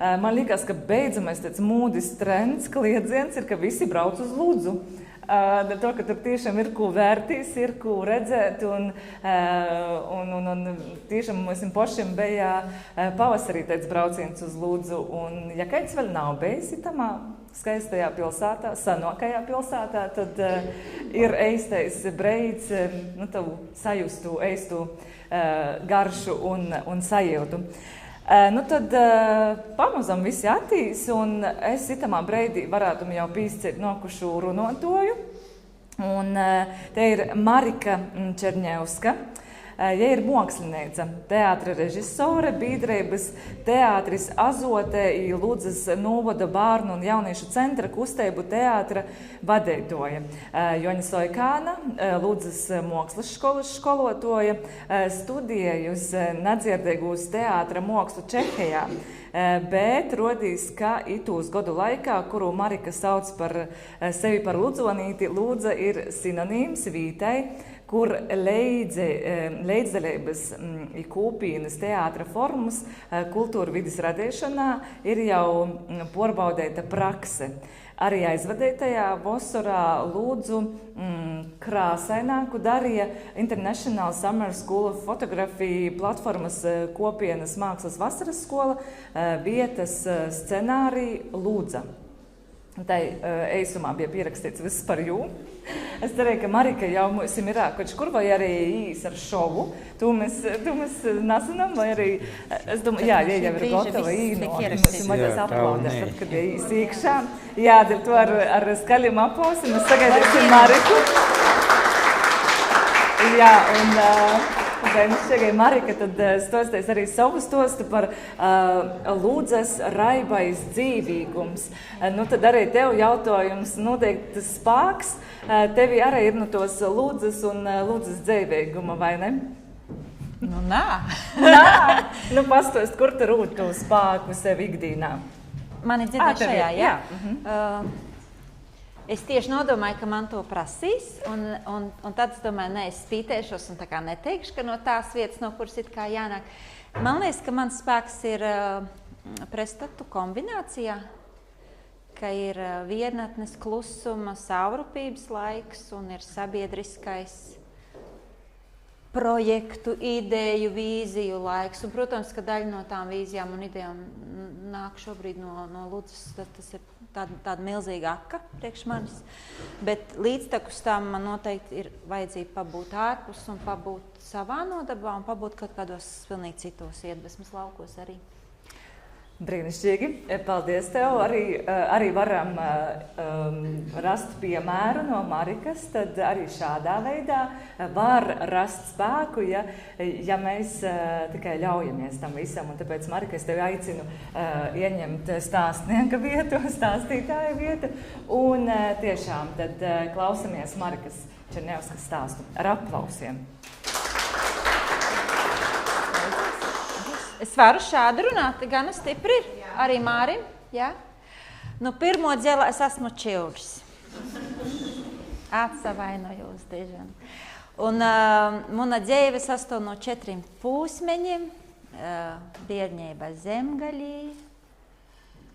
man liekas, ka beidzamais tāds mūdis trends, kliedziens ir, ka visi brauc uz Ludzu. To, ka tur tiešām ir ko vērtīs, ir ko redzēt, un tiešām mums pašiem bija pavasarī tāds brauciens uz Ludzu, un ja kāds vēl nav bijis tamā skaistajā pilsētā, senākajā pilsētā, tad ir eistais breids, tavu sajustu, eistu garšu un sajūtu. Tad pamazam visi attīs, un es itamā breidī varētu jau pīscēt nokušu runotoju. Un te ir Marika Čerņevska. Ja ir mākslinieca, teātra režisore, biedrības teātris Azote i Ludzas novada bērnu un jauniešu centra kusteibu teātra vadītoja. Joņa Soikāna, Ludzas mākslas skolas skolotoja, studējusi nedzirdīgūs teātra mākslu Čehijā, bet rodīs, ka itūs godu laikā, kuru Marika sauc par sevi par ludzonīti, Ludza ir sinonīms vītai, kur leidzalības i kūpīnas teātra formas kultūra vidas radīšanā ir jau porbaudēta prakse. Arī aizvadētajā vasarā Ludzu krāsaināku darīja International Summer School of Photography platformas kopienas mākslas vasaras skola vietas scenārija Ludza. Tai eisumā bija pierakstīts viss par jū. Es cerēju, ka Marika jau mums ir kaut kur vai arī īs ar šovu. Tu mēs nezinām, vai arī, es domāju, jā, jau ir gatava īno. Mums ir maģās aplaudēs, tad, kad īs iekšā. Jā, to ar skaļiem aplausim, mēs sagaidīsim Mariku. Jā, un mēs šeit Marika tad stostēs arī savu stostu par Ludzas raibais dzīvīgums. Tad arī tev jautājums noteikti spāks. Tevi arī ir tos Ludzas un Ludzas dzīvīguma, vai ne? Nā. Nā? Pastost, kur tu rūt to spāku sev ikdīnā? Mani dzirdēt šajā, jā? Es tieši nodomāju, ka man to prasīs, un tad es domāju, es spītēšos un tā kā neteikšu, ka no tās vietas, no kuras it kā jānāk. Man liekas, ka mans spēks ir prestatu kombinācijā, ka ir vienatnes klusuma, savrupības laiks un ir sabiedriskais projektu, ideju, vīziju laiks. Un, protams, ka daļa no tām vīzijām un idejām nāk šobrīd no Ludzas, tas ir tāda milzīga aka priekš manis. Bet līdztekus tam man noteikti ir vajadzība pabūt ārpus un pabūt savā nodabā un pabūt kaut kādos pilnīgi citos iedvesmas laukos arī. Brīnišķīgi. Paldies tev. Arī varam rast piemēru no Marikas, tad arī šādā veidā var rast spēku, ja mēs tikai ļaujamies tam visam. Un tāpēc, Marika, es tevi aicinu ieņemt stāstnieka vietu, stāstītāja vietu. Un tiešām tad klausamies Marikas Čerņevskas stāstu ar aplausiem. Es varu šādi runāt, gan stipri ir. Arī Mārim, jā? Pirmo dzēlā es esmu čildrs. Atsavainojos dižan. Un mana dzēve sastāv no 4 pūsmeņiem. Bērnība zemgaļī.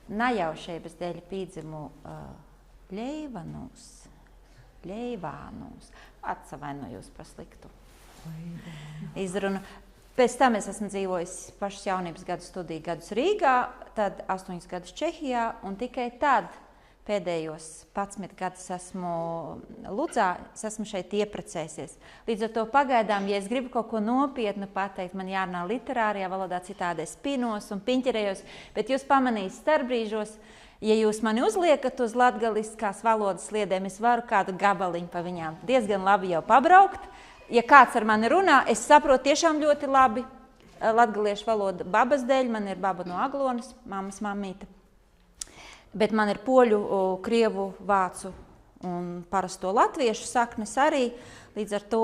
Najaušības dēļ pīdzimu Ļeivānūs. Atsavainojos par sliktu izrunu. Pēc tam es esmu dzīvojis pašas jaunības gadu studiju gadus Rīgā, tad 8 gadus Čehijā, un tikai tad pēdējos 11 gadus esmu Ludzā, es esmu šeit ieprecēsies. Līdz ar to pagaidām, ja es gribu kaut ko nopietnu pateikt, man jārunā literārajā valodā, citādi es pinos un piņķerējos, bet jūs pamanīs starpbrīžos, ja jūs mani uzliekat uz latgaliskās valodas sliedēm, es varu kādu gabaliņu pa viņām diezgan labi jau pabraukt. Ja kāds ar mani runā, es saprotu tiešām ļoti labi latgaliešu valodu babas dēļ. Man ir baba no Aglonas, mammas mammīte. Bet man ir poļu, krievu, vācu un parasto latviešu saknes arī. Līdz ar to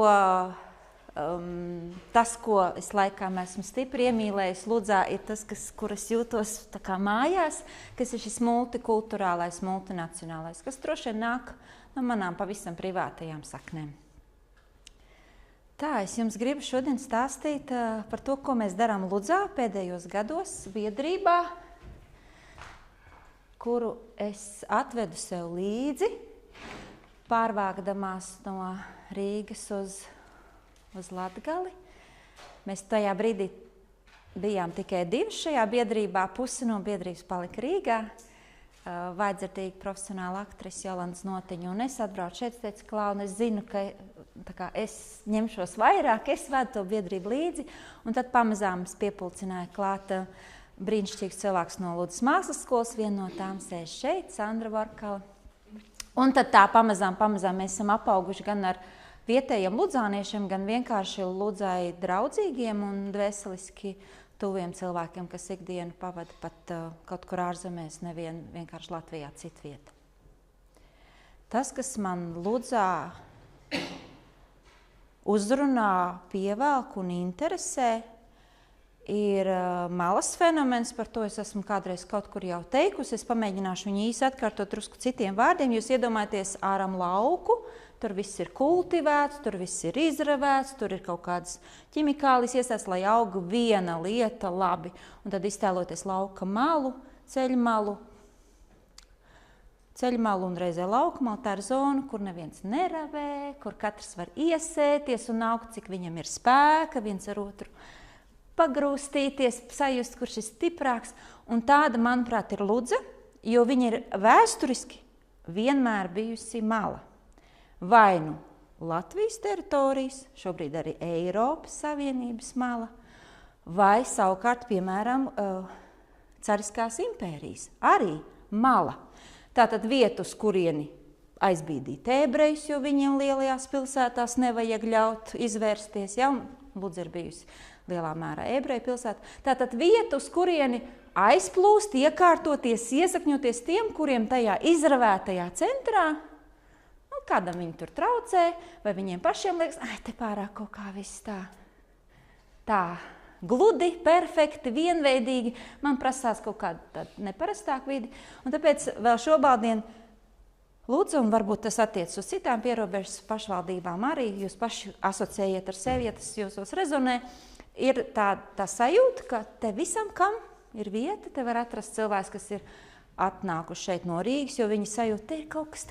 tas, ko es laikām esmu stipri iemīlējis Ludzā, ir tas, kur es jūtos tā kā mājās, kas ir šis multikulturālais, multinacionālais, kas droši vien nāk no manām pavisam privātajām saknēm. Tā, es jums gribu šodien stāstīt par to, ko mēs darām Ludzā pēdējos gados biedrībā. kuru es atvedu sev līdzi, pārvākdamās no Rīgas uz Latgali. Mēs tajā brīdī bijām tikai 2 šajā biedrībā, pusi no biedrības palika Rīgā. Vaidzardīga profesionāla aktrise Jolanta Notiņa, un es atbraucu šeit, teicu, Klauna, es zinu, ka es ņemšos vairāk, es vedu to biedrību līdzi, un tad pamazām es piepulcināju klāt brīnišķīgs cilvēks no Ludzas mākslas skolas, viena no tām sēž šeit, Sandra Varkala. Un tad tā pamazām mēs esam apauguši gan ar vietējiem ludzāniešiem, gan vienkārši Ludzai draudzīgiem un dvēseliski tuviem cilvēkiem, kas ikdienu pavada pat kaut kur ārzemēs, nevien vienkārši Latvijā citvieta. Tas, kas man Ludzā uzrunā, pievelk un interesē, ir malas fenomens, par to es esmu kādreiz kaut kur jau teikusi. Es pamēģināšu viņu īsi atkārtot drusku citiem vārdiem. Jūs iedomājaties āram lauku, tur viss ir kultivēts, tur viss ir izravēts, tur ir kaut kādas ķimikālis iestāsts, lai auga viena lieta labi. Un tad iztēloties lauka malu, ceļmalu un reizē lauka malu. Tā ir zona, kur neviens neravē, kur katrs var iesēties un augt, cik viņam ir spēka viens ar otru pagrūstīties, sajust, kurš ir stiprāks. Un tāda, manuprāt, ir Ludza, jo viņa ir vēsturiski vienmēr bijusi mala. Vai nu Latvijas teritorijas, šobrīd arī Eiropas Savienības mala, vai savukārt, piemēram, Cariskās impērijas, arī mala. Tātad vietu, uz kurieni aizbīdīt ebrejus, jo viņiem lielajās pilsētās nevajag ļaut izvērsties. Ja? Ludza ir bijusi lielā mērā ebreju pilsēta. Tātad vietu, uz kurieni aizplūst, iekārtoties, iesakņoties tiem, kuriem tajā izravētajā centrā, kādam viņi tur traucē, vai viņiem pašiem liekas, te pārāk kaut kā viss tā gludi, perfekti, vienveidīgi, man prasās kaut kāda neparastāka vidi. Un tāpēc vēl šobaldien Ludza, un varbūt tas attiec uz citām pierobežas pašvaldībām arī, jūs paši asociējiet ar sevi, ja tas jūsos rezonē, ir tā sajūta, ka te visam, kam ir vieta, te var atrast cilvēks, kas ir atnākuši šeit no Rīgas, jo viņi sajūta, te ir kaut kas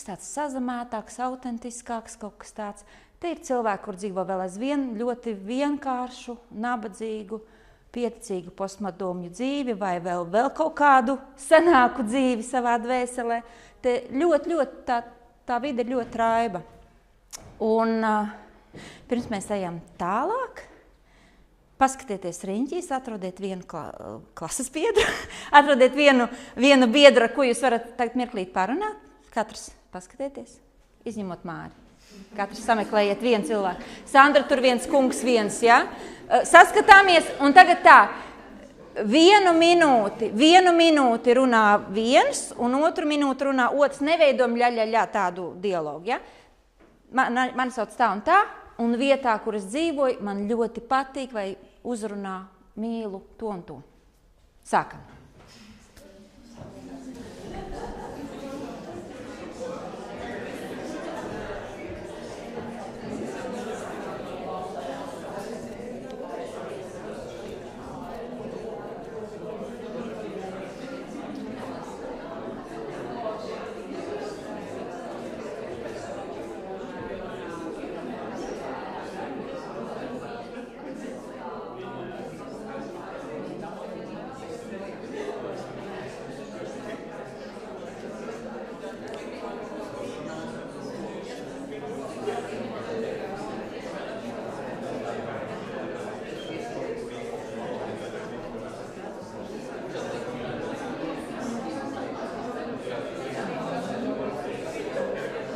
tāds sazamētāks, autentiskāks, kaut kas tāds. Te ir cilvēki, kur dzīvo vēl aizvien ļoti vienkāršu, nabadzīgu, pieticīgu postmodernu dzīvi vai vēl kaut kādu senāku dzīvi savā dvēselē. Te ļoti tā vide ir ļoti raiba. Un pirms mēs ejam tālāk, paskatieties riņķīs, atrodiet vienu klases biedru, atrodiet vienu biedru, ar ko jūs varat tagad mirklīt parunāt. Katrs paskatieties, izņemot Māri. Katrs sameklējiet vienu cilvēku. Sandra, tur viens kungs, viens, ja? Saskatāmies, un tagad tā, vienu minūti runā viens, un otru minūti runā otrs, neveidojam ļaļaļā tādu dialogu, ja? Mani sauc tā un tā, un vietā, kur es dzīvoju, man ļoti patīk vai uzrunā, mīlu to un to. Sākam.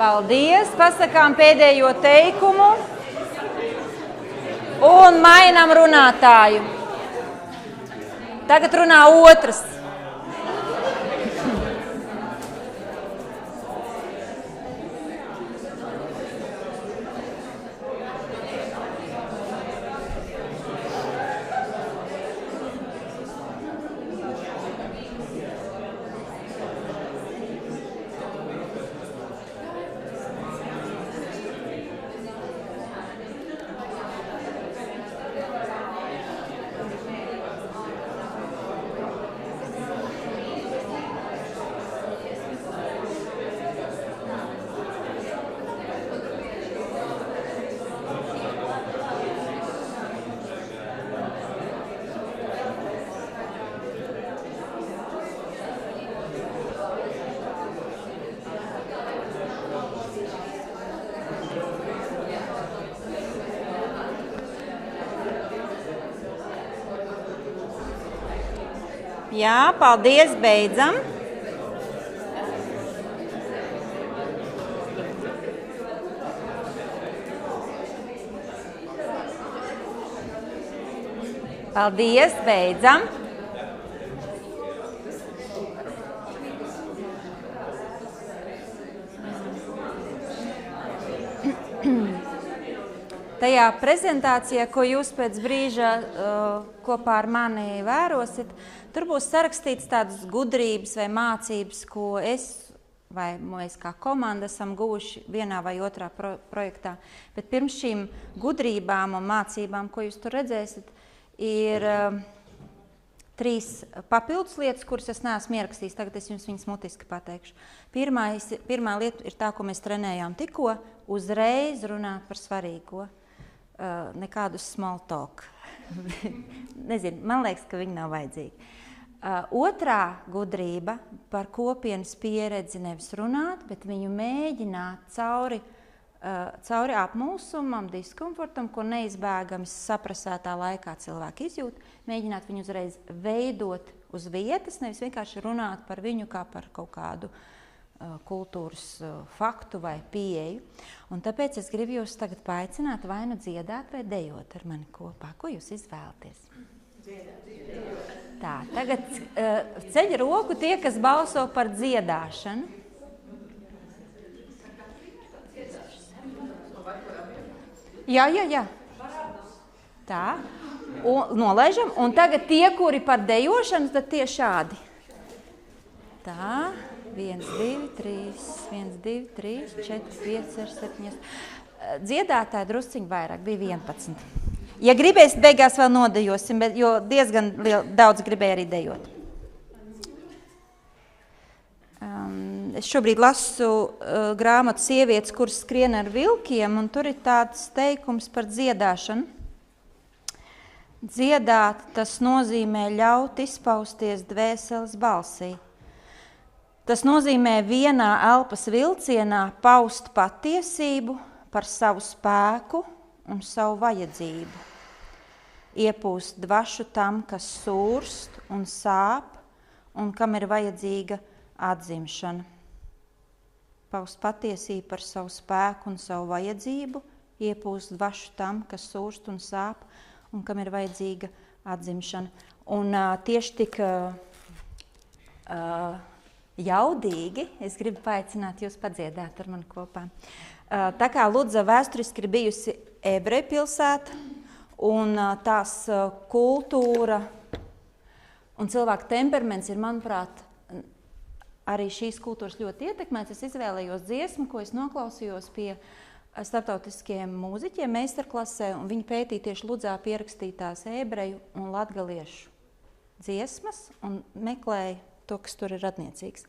Paldies, pasakām pēdējo teikumu un mainām runātāju. Tagad runā otrs. Jā, paldies, beidzam. Paldies, beidzam. Tajā prezentācijā, ko jūs pēc brīža kopā ar mani vērosiet, tur būs sarakstīts tādas gudrības vai mācības, ko es vai mēs kā komanda esam guvuši vienā vai otrā projektā. Bet pirms šīm gudrībām un mācībām, ko jūs tur redzēsiet, ir 3 papildus lietas, kuras es neesmu ierakstījis. Tagad es jums viņas mutiski pateikšu. Pirmā lieta ir tā, ko mēs trenējām tikko, uzreiz runāt par svarīgo. Nekādu small talk. Nezinu, man liekas, ka viņi nav vajadzīgi. Otrā gudrība par kopienas pieredzi nevis runāt, bet viņu mēģināt cauri apmulsumam, diskomfortam, ko neizbēgami saprasētā laikā cilvēki izjūt, mēģināt viņu uzreiz veidot uz vietas, nevis vienkārši runāt par viņu kā par kaut kādu kultūras faktu vai pieeju. Un tāpēc es gribu jūs tagad paaicināt vai nu dziedāt vai dejot ar mani kopā. Ko jūs izvēlaties? Tā, tagad ceļ roku tie, kas balso par dziedāšanu. Jā. Tā. Un nolaižam. Un tagad tie, kuri par dejošanu, tad tie šādi. Tā. 1, 2, 3, 1, 2, 3, 4, 5, 6, 7. Dziedātāji drusciņi vairāk, bija 11. Ja gribēs, beigās vēl nodejosim, jo diezgan daudz gribēja arī dejot. Es šobrīd lasu grāmatu Sievietes, kuras skrien ar vilkiem, un tur ir tāds teikums par dziedāšanu. Dziedāt, tas nozīmē ļaut izpausties dvēseles balsī. Tas nozīmē vienā elpas vilcienā paust patiesību par savu spēku un savu vajadzību. Iepūst dvašu tam, kas sūrst un sāp, un kam ir vajadzīga atzimšana. Paust patiesību par savu spēku un savu vajadzību, iepūst dvašu tam, kas sūrst un sāp, un kam ir vajadzīga atzimšana. Un tieši tik jaudīgi es gribu paaicināt jūs padziedāt ar mani kopā. Tā kā Ludza vēsturiski ir bijusi ebreju pilsēta, un tās kultūra un cilvēku temperaments ir, manuprāt, arī šīs kultūras ļoti ietekmēts. Es izvēlējos dziesmu, ko es noklausījos pie starptautiskiem mūziķiem meistarklasē, un viņi pētīja tieši Ludzā pierakstītās ebreju un latgaliešu dziesmas un meklēja to, kas tur ir radniecīgs.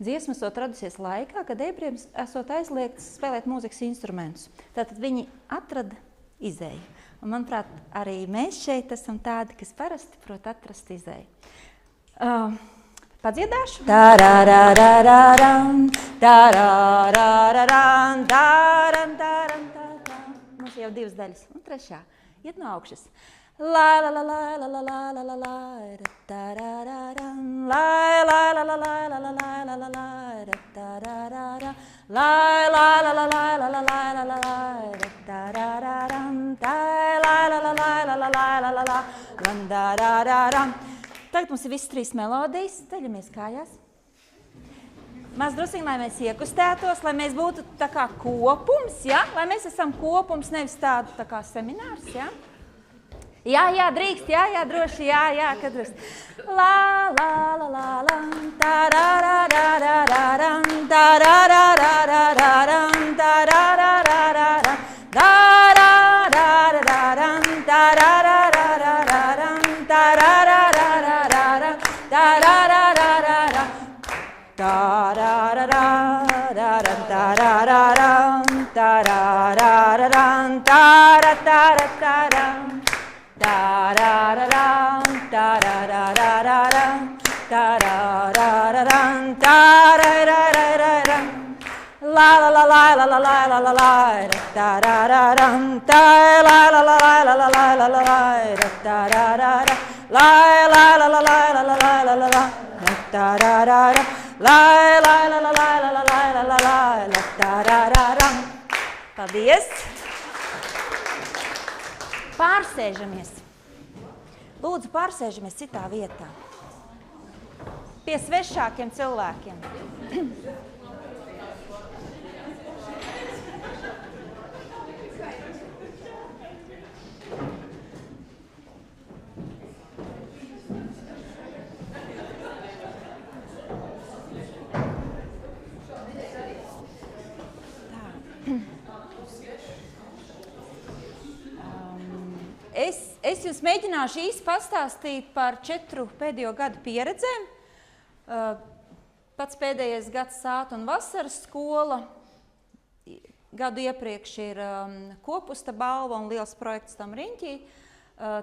Dziesmas radusies laikā, kad ebrejiem esot aizliegts spēlēt mūzikas instrumentus. Tātad viņi atrada izēju. Un, manuprāt, arī mēs šeit esam tādi, kas parasti prot atrast izēju. Padziedāšu? Mums jau 2 daļas. Un 3. Iet no augšas. La la la la la la la la la la tarararam la la la la la la la la la la tararara la la la la la la la la la la tarararam la la la la la la la la la landararam. Tagad mums ir visas 3 melodijas, ceļamies kājās. Maz drusciņi, lai mēs iekustētos, lai mēs būtu tā kā kopums, ja? Lai mēs esam kopums, nevis tādu tā kā seminārs, ja? Jā, drīkst, jā, droši, jā, kad drīkst. La, la, la, la, la, tarararararam, tarararararam, tarararararam, tarararararam, tarararararam, tarararararam, tarararararam, tarararararam, tararararam, tararararam, taratararam. Tarararam, tararararam, tararararam, tararararam. La la la la la la la la la la tarararam, la la la la la la la la la la tararara. lai, lai, la, la, lai, la, la, lai, la, la, la, tararara, lai, lai, la, la, lai, la, la, lai, la, la, lai, la, tararara. Paldies! Pārsēžamies. Lūdzu, pārsēžamies citā vietā. Pie svešākiem cilvēkiem. Es jums mēģināšu īsti pastāstīt par 4 pēdējo gadu pieredzēm. Pats pēdējais gads sāta un vasaras skola. Gadu iepriekš ir Kopusta balva un liels projekts tam riņķī.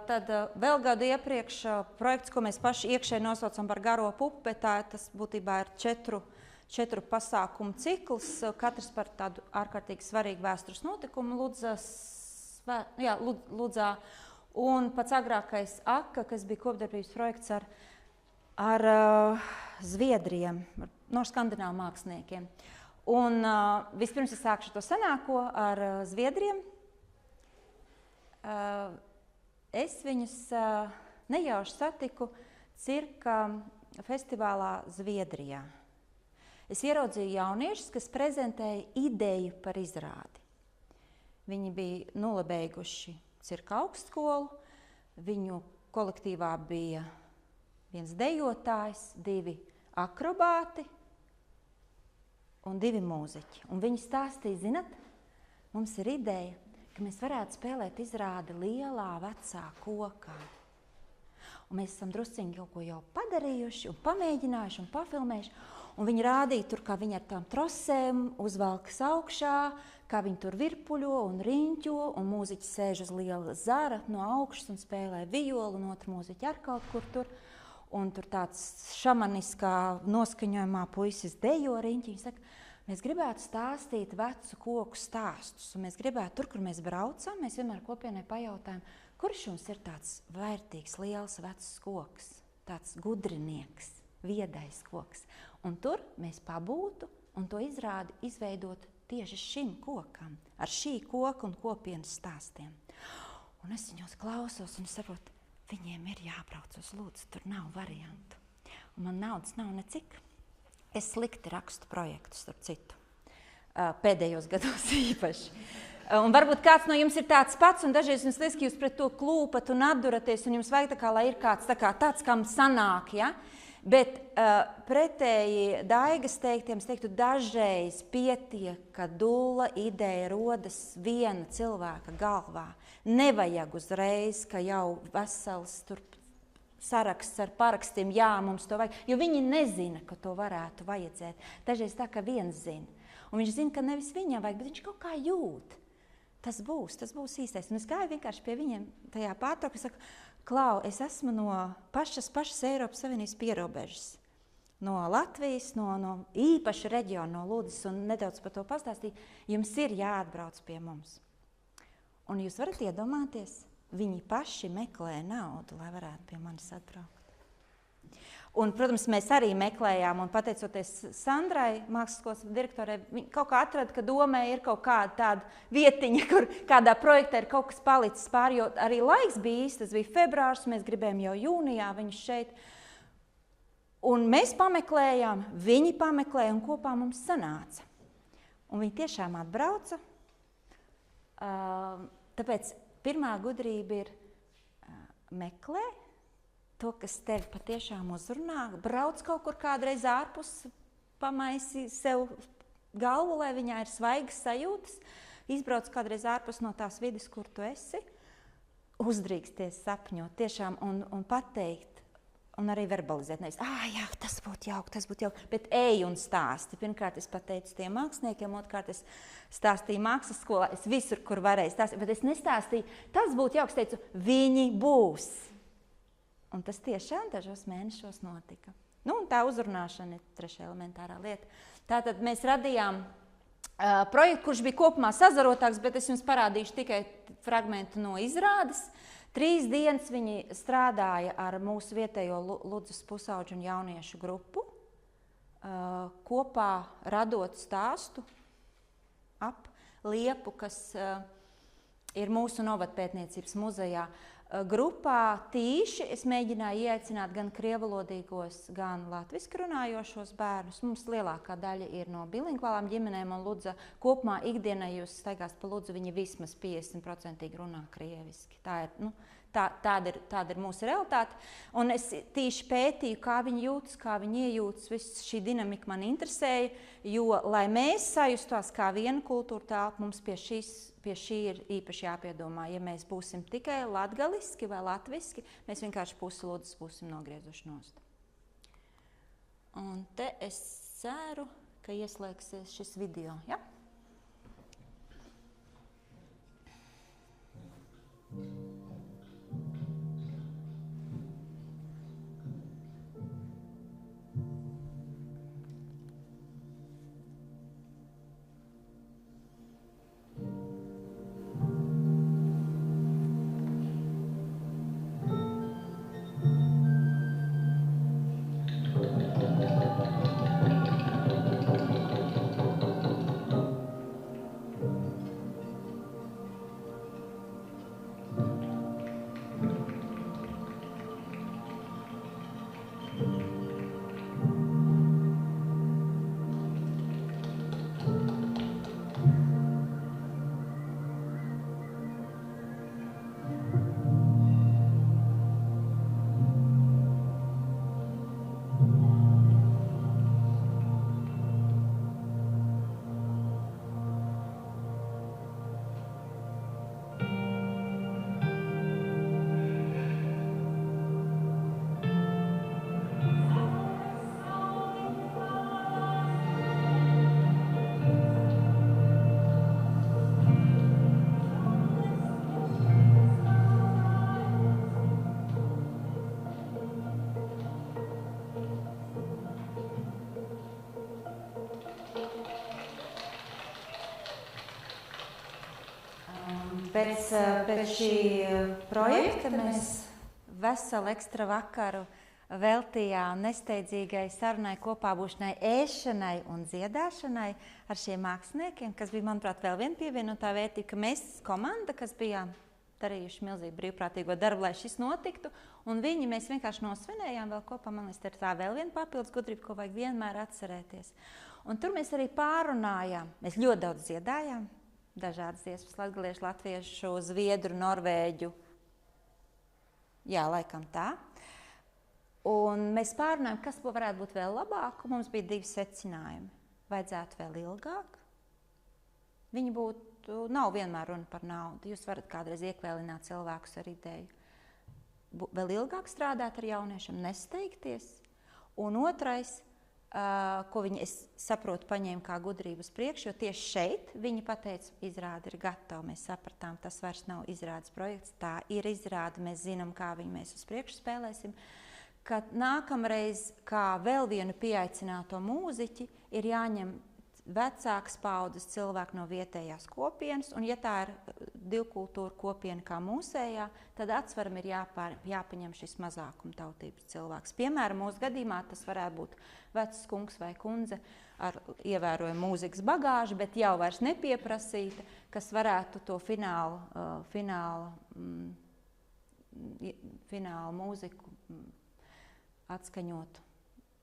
Tad vēl gadu iepriekš projekts, ko mēs paši iekšēji nosaucam par garo pupu, bet tas būtībā ir 4 pasākumu cikls, katrs par tādu ārkārtīgi svarīgu vēstures notikumu Ludzā. Un pats agrākais AKA, kas bija kopdarbības projekts ar Zviedriem, no skandināvu māksliniekiem. Un vispirms es sākšu to senāko ar Zviedriem. Es viņus nejauši satiku cirka festivālā Zviedrijā. Es ieraudzīju jauniešus, kas prezentēja ideju par izrādi. Viņi bija nolabeiguši cirka augstskolu, viņu kolektīvā bija viens dejotājs, 2 akrobāti un 2 mūziķi. Un viņi stāstīja, zinat, mums ir ideja, ka mēs varētu spēlēt izrādi lielā vecā kokā. Un mēs esam drusciņi kaut ko jau padarījuši un pamēģinājuši un pafilmējuši. Un viņi rādīja tur, kā viņi ar tām trosēm uzvelkas augšā, kā viņi tur virpuļo un riņķo, un mūziķis sēž uz liela zara no augšas un spēlē violu, un otru mūziķi ar kaut kur tur. Un tur tāds šamaniskā noskaņojumā puisis dejo riņķi. Viņi saka, mēs gribētu stāstīt vecu koku stāstus, un mēs gribētu tur, kur mēs braucam, mēs vienmēr kopienai pajautājam, kurš jums ir tāds vērtīgs, liels vecs koks, tāds gudrinieks, viedais koks. Un tur mēs pabūtu un to izrādi izveidot tieši šim kokam, ar šī koka un kopienas stāstiem. Un es viņos klausos un saprotu, viņiem ir jābrauc uz Lūdzu, tur nav variantu. Un man naudas nav necik. Es slikti rakstu projektus, starp citu, pēdējos gados īpaši. Un varbūt kāds no jums ir tāds pats, un dažreiz jums liekas, ka jūs pret to klūpat un atduraties, un jums vajag tā kā, lai ir kāds tāds, kam sanāk, ja? Bet pretēji Daigas teiktiem, es teiktu, dažreiz pietiek, ka dula ideja rodas viena cilvēka galvā. Nevajag uzreiz, ka jau vesels tur saraksts ar parakstiem, jā, mums to vajag, jo viņi nezina, ka to varētu vajadzēt. Dažreiz tā, ka viens zina. Un viņš zina, ka nevis viņam vajag, bet viņš kaut kā jūt. Tas būs īstais. Un es gāju vienkārši pie viņiem tajā pārtraukumā, saku, Klau, es esmu no pašas Eiropas Savienības pierobežas. No Latvijas, no īpaša reģiona, no Ludzas, un nedaudz par to pastāstīju. Jums ir jāatbrauc pie mums. Un jūs varat iedomāties, viņi paši meklē naudu, lai varētu pie manis atbraukt. Un, protams, mēs arī meklējām, un pateicoties Sandrai, mākslas direktorai, viņa kaut kā atrada, ka domē ir kaut kāda tāda vietiņa, kur kādā projektā ir kaut kas palicis pāri, jo arī laiks bija īsti, tas bija februārs, mēs gribējām jau jūnijā viņus šeit. Un mēs pameklējām, viņi pameklēja, un kopā mums sanāca. Un viņi tiešām atbrauca, tāpēc pirmā gudrība ir meklē, to, kas tevi patiešām uzrunā, brauc kaut kur kādreiz ārpus, pamaisi sev galvu, lai viņā ir svaigas sajūtas, izbrauc kādreiz ārpus no tās vides, kur tu esi, uzdrīksties sapņot tiešām un pateikt, un arī verbalizēt. Nevis, jā, tas būtu jauki, bet ej un stāsti. Pirmkārt, es pateicu tiem māksliniekiem, otrkārt, es stāstīju mākslas skolā, es visur, kur varēju stāstīt, bet es nestāstīju, tas būtu jauks, teicu, viņi būs. Un tas tiešām dažos mēnešos notika. Nu, un tā uzrunāšana ir trešā elementārā lieta. Tātad mēs radījām projektu, kurš bija kopumā sazarotāks, bet es jums parādīšu tikai fragmentu no izrādes. 3 dienas viņi strādāja ar mūsu vietējo Ludzas pusauģu un jauniešu grupu, kopā radot stāstu ap liepu, kas ir mūsu novadpētniecības muzejā. Grupā tīši es mēģināju ieaicināt gan krievalodīgos, gan latviski runājošos bērnus. Mums lielākā daļa ir no bilingvālām ģimenēm, un Ludza kopumā ikdienā jūs staigās pa Ludzu, viņi vismaz 50% runā krieviski. Tāda ir mūsu realitāte. Un es tīši pētīju, kā viņi jūtas, kā viņi iejūtas. Viss šī dinamika man interesēja, jo, lai mēs sajustos kā viena kultūra telpa, mums pie šī ir īpaši jāpiedomā. Ja mēs būsim tikai latgaliski vai latviski, mēs vienkārši pusi Ludzas būsim nogriezuši nost. Un te es ceru, ka ieslēgsies šis video. Ja? Pēc šī projekta mēs veselu ekstra vakaru veltījām nesteidzīgai sarunai, kopā būšanai, ēšanai un dziedāšanai ar šiem māksliniekiem, kas bija, manuprāt, vēl viena pievienotā vērtība, ka mēs komanda, kas bijām darījuši milzīgu brīvprātīgo darbu, lai šis notiktu, un mēs vienkārši nosvinējām vēl kopā. Man liekas, tā vēl viena papildus gudrība, ko vajag vienmēr atcerēties. Un tur mēs arī pārunājām, mēs ļoti daudz dziedājām, dažādas dziesmas, latgaliešu, latviešu, zviedru, norvēģu. Jā, laikam tā. Un mēs pārunājām, kas varētu būt vēl labāk. Mums bija 2 secinājumi. Vajadzētu vēl ilgāk. Viņi nav vienmēr runa par naudu. Jūs varat kādreiz iekvēlināt cilvēkus ar ideju. Vēl ilgāk strādāt ar jauniešiem, nesteigties. Un otrais, ko viņi, es saprotu, paņēma kā gudrību uz priekšu, jo tieši šeit viņi pateica, izrāde ir gatava. Mēs sapratām, tas vairs nav izrādes projekts, tā ir izrāde, mēs zinām, kā viņu mēs uz priekšu spēlēsim. Kad nākamreiz, kā vēl vienu pieaicināto mūziķi, ir jāņem vecāks paudzes cilvēki no vietējās kopienas, un ja tā ir divkultūra kopiena kā mūsējā, tad atsvaram ir jāpaņem šis mazākumtautības cilvēks. Piemēram, mūsu gadījumā tas varētu būt vecs kungs vai kundze ar ievērojumu mūzikas bagāžu, bet jau vairs nepieprasīta, kas varētu to finālu mūziku atskaņot,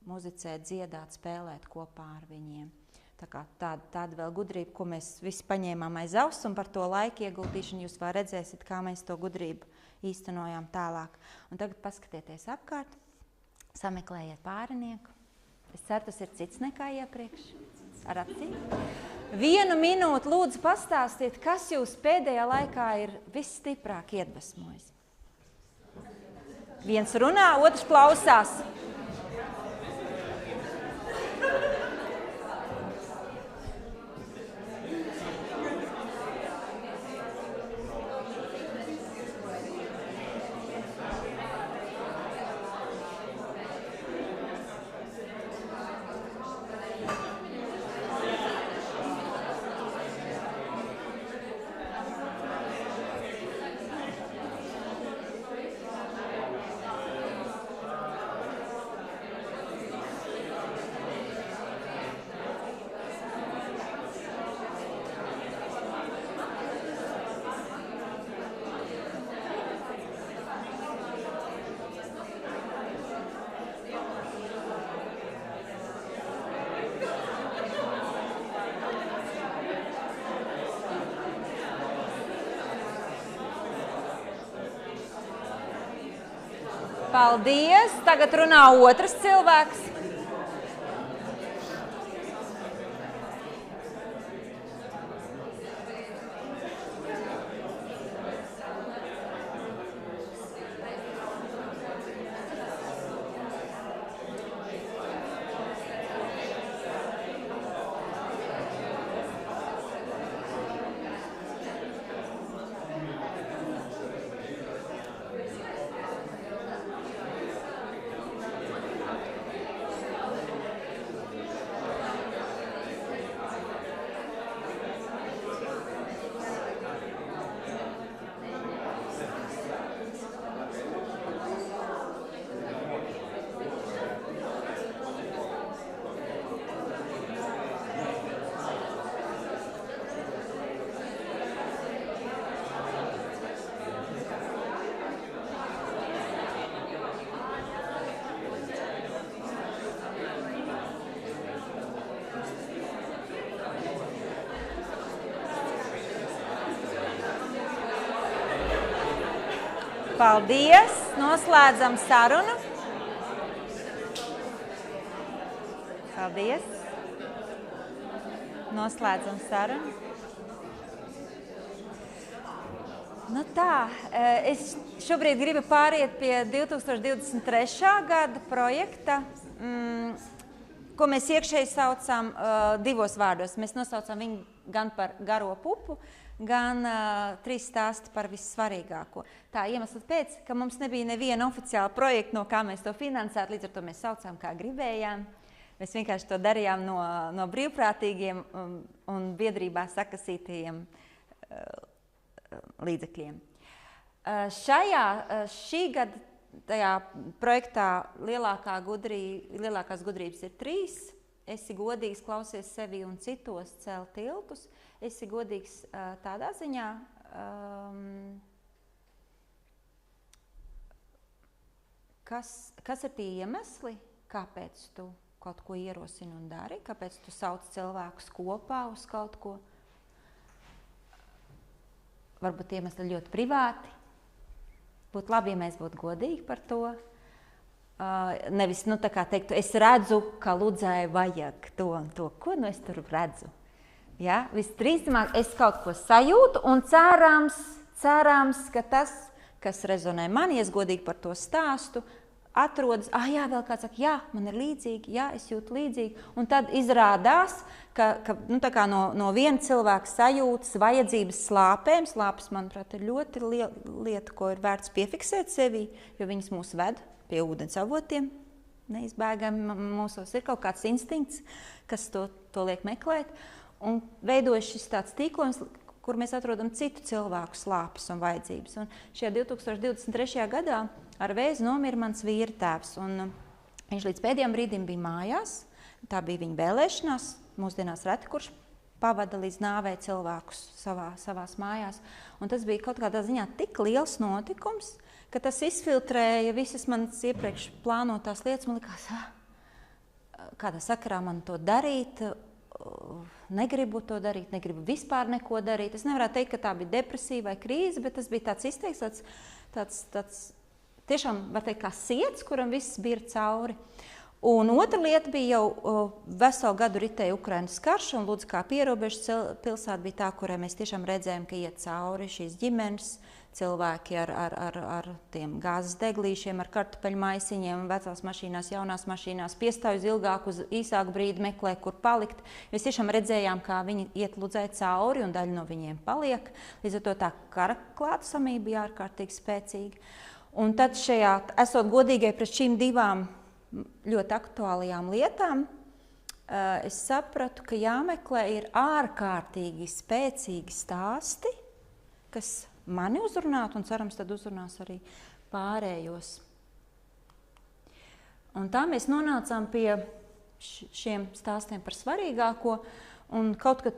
muzicēt, dziedāt, spēlēt kopā ar viņiem. Tāda vēl gudrība, ko mēs visi paņēmām aiz auss, un par to laiku ieguldīšanu jūs vēl redzēsiet, kā mēs to gudrību īstenojām tālāk. Un tagad paskatieties apkārt, sameklējiet pārinieku. Es ceru, tas ir cits nekā iepriekš. Ar acīm. 1 minūti lūdzu pastāstiet, kas jūs pēdējā laikā ir visstiprāk iedvesmojis. Viens runā, otrs klausās. Paldies! Tagad runā otrs cilvēks. Paldies! Noslēdzam sarunu. Paldies! Noslēdzam sarunu. Nu tā, es šobrīd gribu pāriet pie 2023. gada projekta, ko mēs iekšēji saucam divos vārdos. Mēs nosaucam viņu gan par garo pupu, gan 3 stāsti par vissvarīgāko. Tā iemesls pēc, ka mums nebija neviena oficiāla projekta, no kā mēs to finansētu, līdz ar to mēs saucām, kā gribējām. Mēs vienkārši to darījām no brīvprātīgiem un biedrībā sakasītajiem līdzekļiem. Šī gada tajā projektā lielākās gudrības ir 3. Esi godīgs, klausies sevi un citos, cel tiltus. Esi godīgs tādā ziņā, kas ir tie iemesli, kāpēc tu kaut ko ierosini un dari, kāpēc tu sauc cilvēkus kopā uz kaut ko. Varbūt iemesli ļoti privāti. Būtu labi, ja mēs būtu godīgi par to. Nevis, tā kā teiktu, es redzu, ka Ludzai vajag to un to. Ko es tur redzu? Ja? Visdrīzāk es kaut ko sajūtu un cerams, ka tas, kas rezonē mani, es godīgi par to stāstu, atrodas, jā, vēl kāds saka, jā, man ir līdzīgi, jā, es jūtu līdzīgi. Un tad izrādās, ka tā kā no viena cilvēka sajūtas, vajadzības slāpēm, slāpes, manuprāt, ir ļoti lieta, ko ir vērts piefiksēt sevī, jo viņas mūs ved pie ūdens avotiem. Neizbēgami mūsos ir kaut kāds instinkts, kas to liek meklēt. Un veidojas šis tāds tīklojums, kur mēs atrodam citu cilvēku slāpes un vajadzības. Un šajā 2023. gadā ar vēzi nomira mans vīra tēvs. Un viņš līdz pēdējiem brīdim bija mājās. Tā bija viņa vēlēšanās. Mūsdienās reti, kurš pavada līdz nāvei cilvēkus savās mājās. Un tas bija kaut kādā ziņā tik liels notikums, ka tas izfiltrēja visas manas iepriekš plānotās lietas. Man likās, kādā sakarā man to darīt, negribu to darīt, negribu vispār neko darīt. Es nevarētu teikt, ka tā bija depresija vai krīze, bet tas bija tāds izteikts, tāds tiešām, var teikt, kā siets, kuram viss bija cauri. Un otra lieta bija jau veselu gadu ritēja Ukrainas karš, un Ludza kā pierobežas pilsēta bija tā, kurai mēs tiešām redzējām, ka iet cauri šīs ģimenes, cilvēki ar tiem gāzes deglīšiem, ar kartupeļu maisiņiem, vecās mašīnās, jaunās mašīnās, piestāj uz ilgāku, uz īsāku brīdi meklē, kur palikt. Mēs tiešām redzējām, kā viņi iet Ludzai cauri, un daļa no viņiem paliek. Līdz ar to tā kara klātsamība bija ārkārtīgi spēcīga. Un tad šajā, esot godīgai pret šīm divām ļoti aktuālajām lietām, es sapratu, ka jāmeklē ir ārkārtīgi spēcīgi stāsti, kas mani uzrunāt, un cerams, tad uzrunās arī pārējos. Un tā mēs nonācām pie šiem stāstiem par svarīgāko, un kaut kad,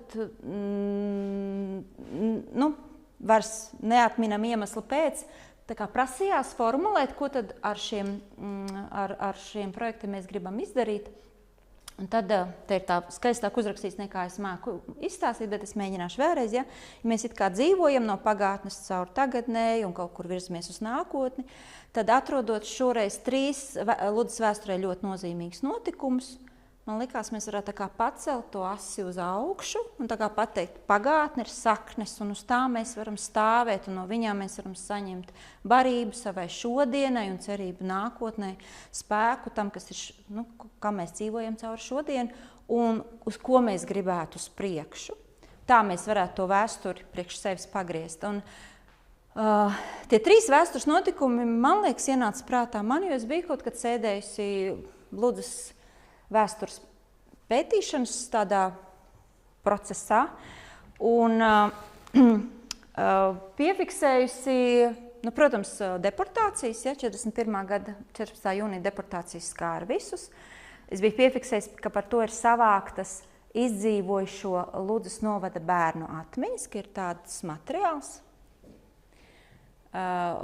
vairs neatminam iemeslu pēc, tā kā prasījās formulēt, ko tad ar šiem projektiem mēs gribam izdarīt. Un tad te ir tā skaistāk uzrakstīts, nekā es māku izstāstīt, bet es mēģināšu vēlreiz. Ja mēs it kā dzīvojam no pagātnes caur tagadnēju un kaut kur virzamies uz nākotni, tad atrodot šoreiz 3 Ludzas vēsturē ļoti nozīmīgus notikumus, man likās, mēs varētu tā kā pacelt to asi uz augšu un tā kā pateikt, pagātne ir saknes un uz tā mēs varam stāvēt un no viņām mēs varam saņemt barību savai šodienai un cerību nākotnē, spēku tam, kas ir, kā mēs dzīvojam caur šodienu un uz ko mēs gribētu uz priekšu. Tā mēs varētu to vēsturi priekš sevis pagriezt. Un, tie 3 vēstures notikumi, man liekas, ienāca prātā man, jo es biju kaut kad sēdējusi Ludzas vēstures pētīšanas tādā procesā un piefiksējusi, protams, deportācijas, 41. gada 14. jūnija deportācijas skāra visus. Es biju piefiksējusi, ka par to ir savāktas izdzīvojušo Ludzas novada bērnu atmiņas, ka ir tāds materiāls.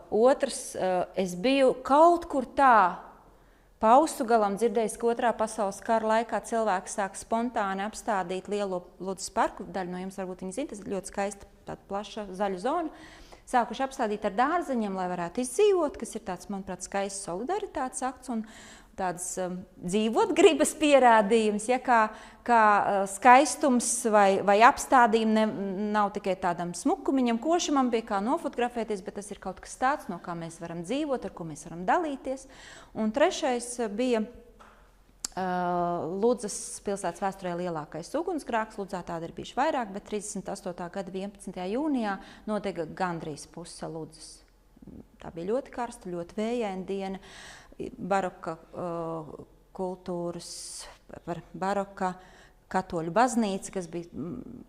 Otrs, es biju kaut kur tā, Paustugalam dzirdējis, ka 2. pasaules kara laikā cilvēki sāk spontāni apstādīt lielo Ludzas parku, daļa no jums varbūt viņi zina, tas ir ļoti skaista, tāda plaša zaļa zona, sākuši apstādīt ar dārzeņiem, lai varētu izdzīvot, kas ir tāds, manuprāt, skaists solidaritātes akts un tāds dzīvot gribas pierādījums, ja, kā skaistums vai apstādījumi nav tikai tādam smukumiņam, košamam bija kā nofotografēties, bet tas ir kaut kas tāds, no kā mēs varam dzīvot, ar ko mēs varam dalīties. Un trešais bija Ludzas pilsētas vēsturē lielākais ugunsgrēks. Ludzā tāda ir bijuši vairāk, bet 38. gada 11. jūnijā nodega gandrīz puse Ludzas. Tā bija ļoti karsta, ļoti vējaina diena. Baroka kultūras, baroka katoļu baznīca, kas bija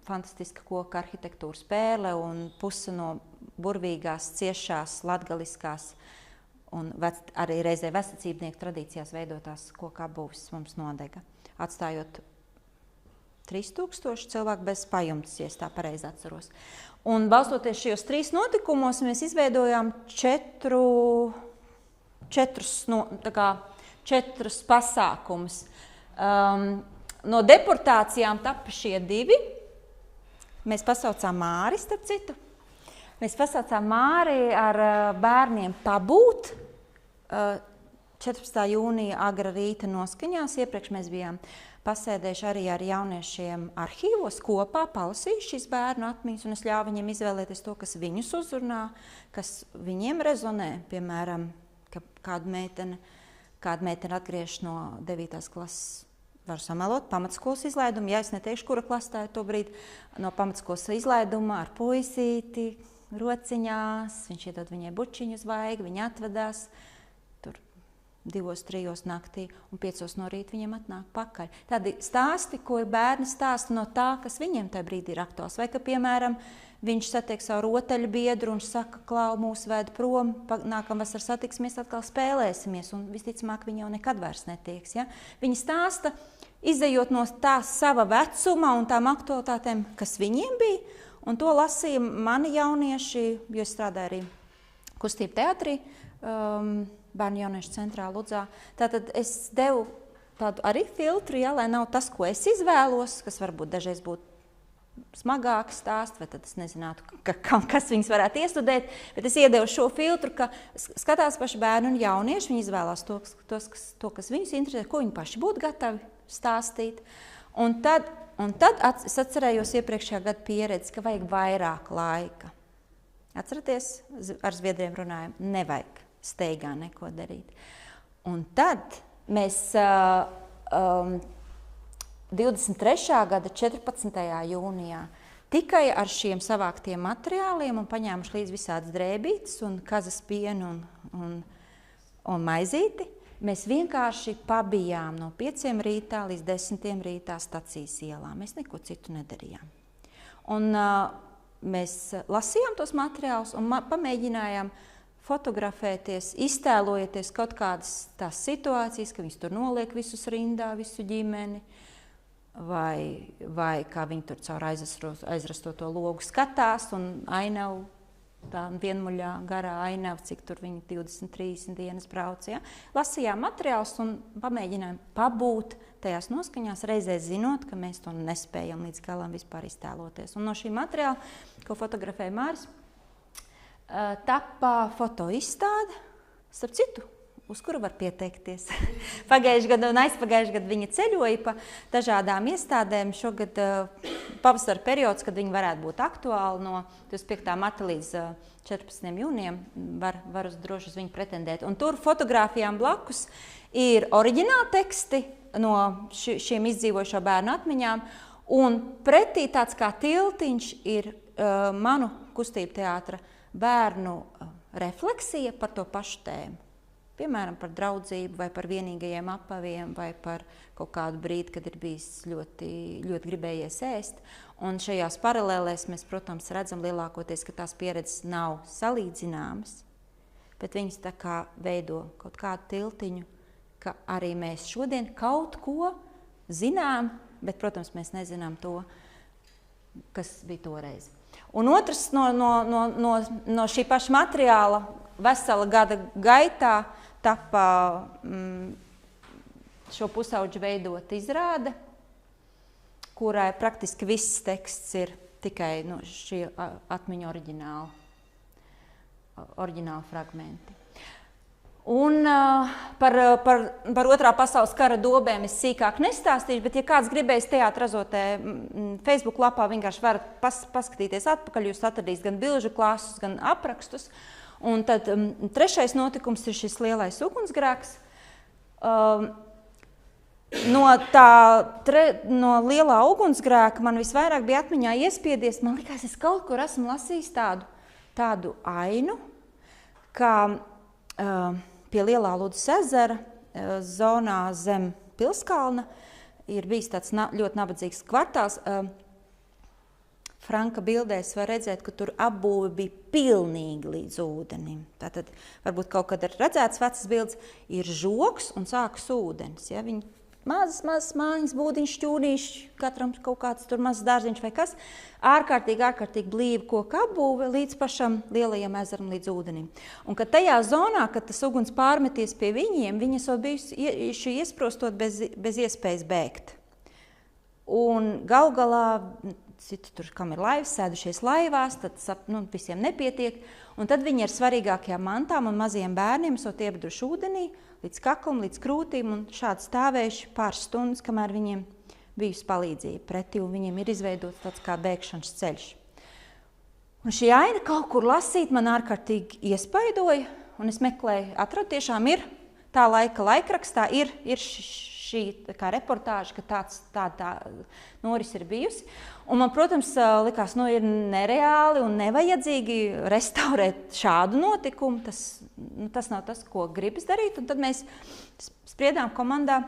fantastiska koka arhitektūras pērle un puse no burvīgās, ciešās, latgaliskās un arī reizē vecticībnieku tradīcijās veidotās koka būvis mums nodega, atstājot 3000 cilvēku bez pajumtes, ja es tā pareizi atceros. Un balstoties šajos 3 notikumos, mēs izveidojām 4 pasākumus. No deportācijām tapa šie 2. Mēs pasaucām Māri, starp citu. Mēs pasaucām Māri ar bērniem pabūt 14. jūnija agra rīta noskaņās. Iepriekš mēs bijām pasēdējuši arī ar jauniešiem arhīvos kopā, palasījuši šīs bērnu atmiņas, un es ļāvu viņiem izvēlēties to, kas viņus uzrunā, kas viņiem rezonē, piemēram, ka kāda meitene atgriež no 9. klases, var samelot, pamatskolas izlaidumu. Ja es neteikšu, kura klasē tā ir to brīdi, no pamatskolas izlaiduma ar puisīti, rociņās, viņš iedod viņai bučiņu uz vaigu, viņa atvedās tur 2-3 naktī un 5 no rīta viņiem atnāk pakaļ. Tādi stāsti, ko bērni stāsta no tā, kas viņiem tajā brīdī ir aktuāls. Vai ka, piemēram, viņš satiek savu rotaļu biedru un saka, Klau, mūs ved prom, nākamvasar satiksimies, atkal spēlēsimies, un visticamāk viņi jau nekad vairs netieks. Ja? Viņi stāsta, izejot no tā sava vecuma un tām aktualitātēm, kas viņiem bija, un to lasīja mani jaunieši, jo es strādāju arī kustību teatrī, Bērnu jauniešu centrā Ludzā. Tātad es devu tādu arī filtru, ja, lai nav tas, ko es izvēlos, kas varbūt dažreiz būtu smagāks stāsts, vai tad es nezinātu, kas viņus varētu iestudēt, bet es iedevu šo filtru, ka skatās paši bērni un jaunieši, viņi izvēlās to, kas viņus interesē, ko viņi paši būtu gatavi stāstīt. Un tad es atcerējos iepriekšējā gada pieredzi, ka vajag vairāk laika. Atceraties, ar zviedriem runājam, nevajag steigā neko darīt. Un tad mēs 23. gada 14. jūnijā tikai ar šiem savāktiem materiāliem un paņēmuši līdz visādas drēbītes un kazas pienu un maizīti, mēs vienkārši pabijām no 5 rītā līdz 10 rītā stacijas ielā. Mēs neko citu nedarījām. Un mēs lasījām tos materiālus un pamēģinājām fotografēties, iztēlojieties kaut kādas tās situācijas, ka viņas tur noliek visus rindā, visu ģimeni, vai kā viņi tur caur aizrastoto logu skatās un ainavu tā vienmuļā garā ainava, cik tur viņi 20-30 dienas brauca. Ja? Lasījām materiālus un pamēģinājām pabūt tajās noskaņās, reizē zinot, ka mēs to nespējam līdz galam vispār iztēloties. Un no šī materiāla, ko fotografēja Māris, tapā fotoizstāde, starp citu, uz kuru var pieteikties. Pagājuši gadu un aizpagājuši gadu viņa ceļoja pa dažādām iestādēm. Šogad pavasara periods, kad viņi varētu būt aktuāli no 25. marta līdz 14. jūnijam, var droši uz viņu pretendēt. Un tur fotogrāfijām blakus ir oriģināli teksti no šiem izdzīvojušo bērnu atmiņām, un pretī tāds kā tiltiņš ir manu kustību teātra bērnu refleksija par to pašu tēmu. Piemēram, par draudzību, vai par vienīgajiem apaviem, vai par kaut kādu brīdi, kad ir bijis ļoti, ļoti gribējies ēst. Un šajās paralēlēs mēs, protams, redzam lielākoties, ka tās pieredzes nav salīdzināmas, bet viņas tā kā veido kaut kādu tiltiņu, ka arī mēs šodien kaut ko zinām, bet, protams, mēs nezinām to, kas bija toreiz. Un otrs no šī paša materiāla vesela gada gaitā tapā šo pusauģu veidot izrāde, kurai praktiski viss teksts ir tikai šī atmiņu oriģināli fragmenti. Un par otrā pasaules kara dobēm es sīkāk nestāstīšu, bet ja kāds gribēs Teātra Razotē Facebook lapā, vienkārši varat paskatīties atpakaļ, jūs atradīs gan bilžu klāstus, gan aprakstus. Un tad trešais notikums ir šis lielais ugunsgrēks. No lielā ugunsgrēka man visvairāk bija atmiņā iespiedies, man likās, es kaut kur esmu lasījis tādu ainu, kā pie Lielā Ludzas ezera zonā zem Pilskalna ir bijis tāds ļoti nabadzīgs kvartāls. Franka bildēs var redzēt, ka tur apbūve bija pilnīgi līdz ūdenim. Tātad, varbūt kaut kad ir redzēts vecas bildes, ir žoks un sākas ūdens. Ja? Viņi mazas mājiņas, būdiņš, šķūnīši, katram kaut kāds tur mazs dārziņš vai kas. Ārkārtīgi blīva koka apbūve līdz pašam lielajam ezeram, līdz ūdenim. Un kad tajā zonā, kad tas uguns pārmeties pie viņiem, viņi esot bijuši iesprostot bez iespējas bēgt. Un galā citi tur, kam ir laivas, sēdušies laivās, tad visiem nepietiek. Un tad viņi ar svarīgākajām mantām un maziem bērniem esot iebeduši ūdenī, līdz kaklam, līdz krūtīm un šādi stāvējuši pāris stundas, kamēr viņiem bijusi palīdzība pretī un viņiem ir izveidots tāds kā bēgšanas ceļš. Un šī aina kaut kur lasīt man ārkārtīgi iespaidoja, un es meklēju, atradu, tiešām ir tā laika laikrakstā, ir šī kā reportāža, ka tā noris ir bijusi. Un man, protams, likās, ir nereāli un nevajadzīgi restaurēt šādu notikumu. Tas nav tas, ko gribas darīt. Un tad mēs spriedām komandā,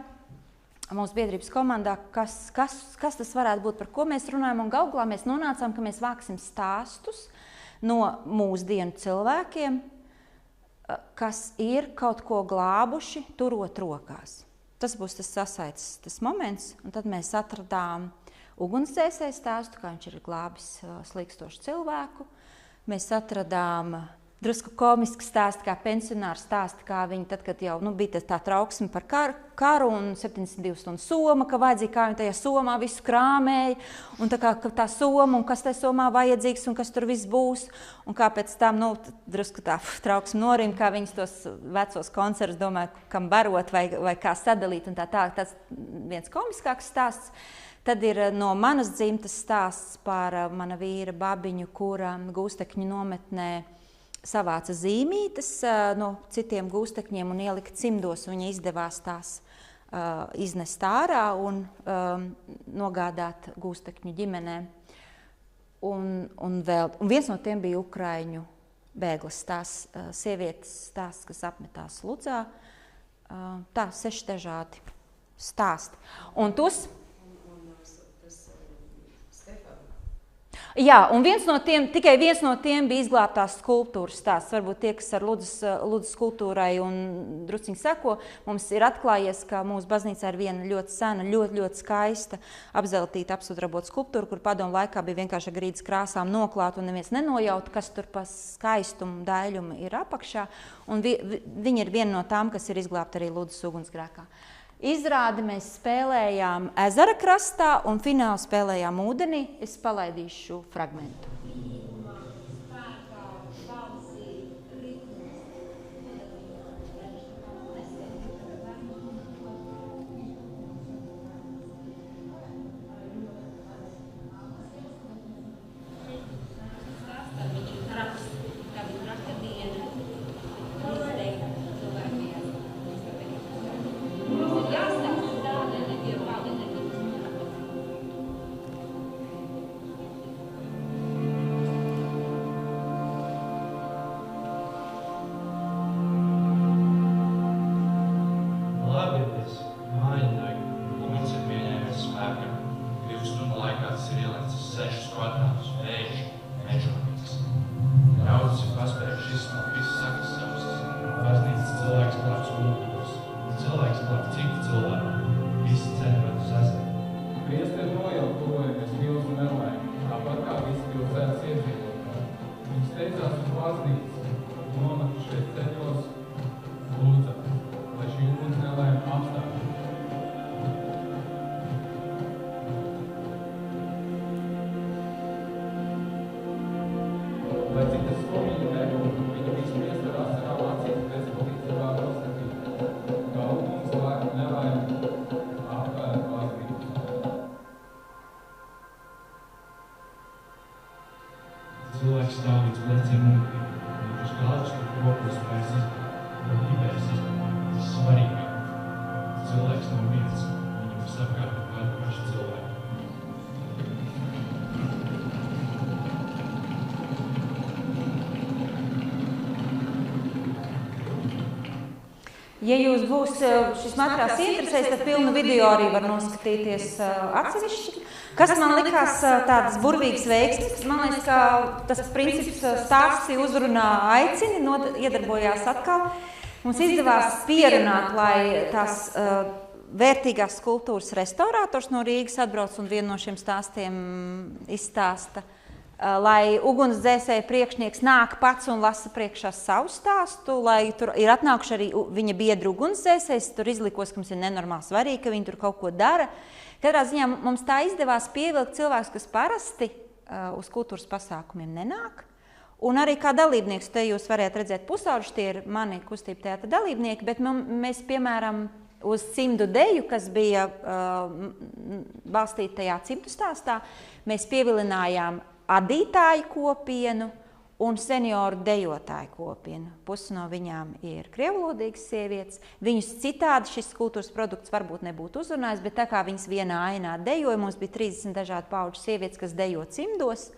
mūsu biedrības komandā, kas tas varētu būt, par ko mēs runājam. Un galu galā mēs nonācām, ka mēs vāksim stāstus no mūsdienu cilvēkiem, kas ir kaut ko glābuši, turot rokās. Tas būs tas sasaites moments, un tad mēs atradām ugunsdzēsēju stāstu, kā viņš ir glābis slīkstošu cilvēku. Mēs atradām drusku komisku stāstu, kā pensionāru stāstu, kā viņi tad, kad jau bija tā trauksme par karu un 72 stundu soma, ka vajadzīja, kā viņi tajā somā visu krāmēja, un tā soma, un kas tajā somā vajadzīgs, un kas tur viss būs, un kā pēc tam, drusku tā trauksme norim, kā viņas tos vecos koncertus domāju, kam barot vai kā sadalīt, un tas viens komiskāks stāsts. Tad ir no manas dzimtas stāsts par mana vīra babiņu, kura Gūstekņu nometnē savāca zīmītes no citiem gūstekņiem un ielika cimdos. Viņa izdevās tās iznest ārā un nogādāt gūstekņu ģimenēm. Un viens no tiem bija ukraiņu bēgles stāsts, sievietes stāsts, kas apmetās Ludzā. Tā, 6 dažādi stāsti. Un tos... Jā, un tikai viens no tiem bija izglābtās skulptūras stāsts. Varbūt tie, kas ar Ludzas skulptūrai un drusciņi seko, mums ir atklājies, ka mūsu baznīcā ir viena ļoti sena, ļoti skaista, apzeltīta, apsudrabota skulptūra, kur padomu laikā bija vienkārši ar grīdas krāsām noklāta un neviens nenojauta, kas tur pa skaistumu daiļumu ir apakšā. Un viņi ir viena no tām, kas ir izglābta arī Ludzas ugunsgrēkā. Izrādi mēs spēlējām ezera krastā un finālu spēlējām ūdenī. Es palaidīšu fragmentu. Ja jūs būs šis materiāls interesēs, tad pilnu video arī var noskatīties atsevišķi. Kas man likās tāds burvīgs veiksmis, man liekas, ka tas princips stāsti uzrunā aicini, iedarbojās atkal. Mums izdevās pierunāt, lai tās vērtīgās skulptūras restaurātors no Rīgas atbrauc un vienu no šiem stāstiem izstāsta. Lai ugunsdzēsēja priekšnieks nāk pats un lasa priekšā savu stāstu, lai tur ir atnākuši arī viņa biedri ugunsdzēsējs, tur izlikos, ka mums ir nenormāli svarīgi, ka viņi tur kaut ko dara. Katrā ziņā mums tā izdevās pievilkt cilvēkus, kas parasti uz kultūras pasākumiem nenāk. Un arī kā dalībnieks, te jūs varētu redzēt pusauģus, tie ir mani kustība teātra dalībnieki, bet mēs, piemēram, uz cimdu deju, kas bija balstīta tajā cimdu stāstā, mēs pievilinājām adītāju kopienu un senioru dejotāju kopienu. Pusi no viņām ir krievulodīgas sievietes. Viņus citādi šis kultūras produkts varbūt nebūtu uzrunājis, bet tā kā viņas vienā ainā dejoja, mums bija 30 dažādu pauģu sievietes, kas dejo cimdos,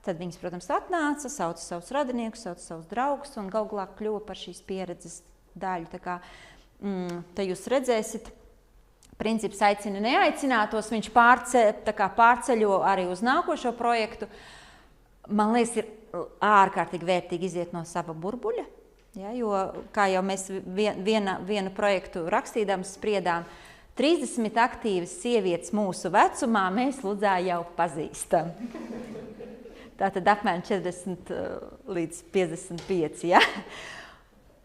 tad viņas, protams, atnāca, sauca savus radiniekus, sauca savus draugus un galvā kļuva par šīs pieredzes daļu. Tā kā te jūs redzēsiet, princips aicina neaicinātos, viņš pārceļo arī uz nākošo projektu. Man liekas, ir ārkārtīgi vērtīgi iziet no sava burbuļa, ja, jo, kā jau mēs vienu projektu rakstīdām spriedām, 30 aktīvas sievietes mūsu vecumā mēs Ludzā jau pazīstam. Tātad apmēram 40 līdz 55, ja.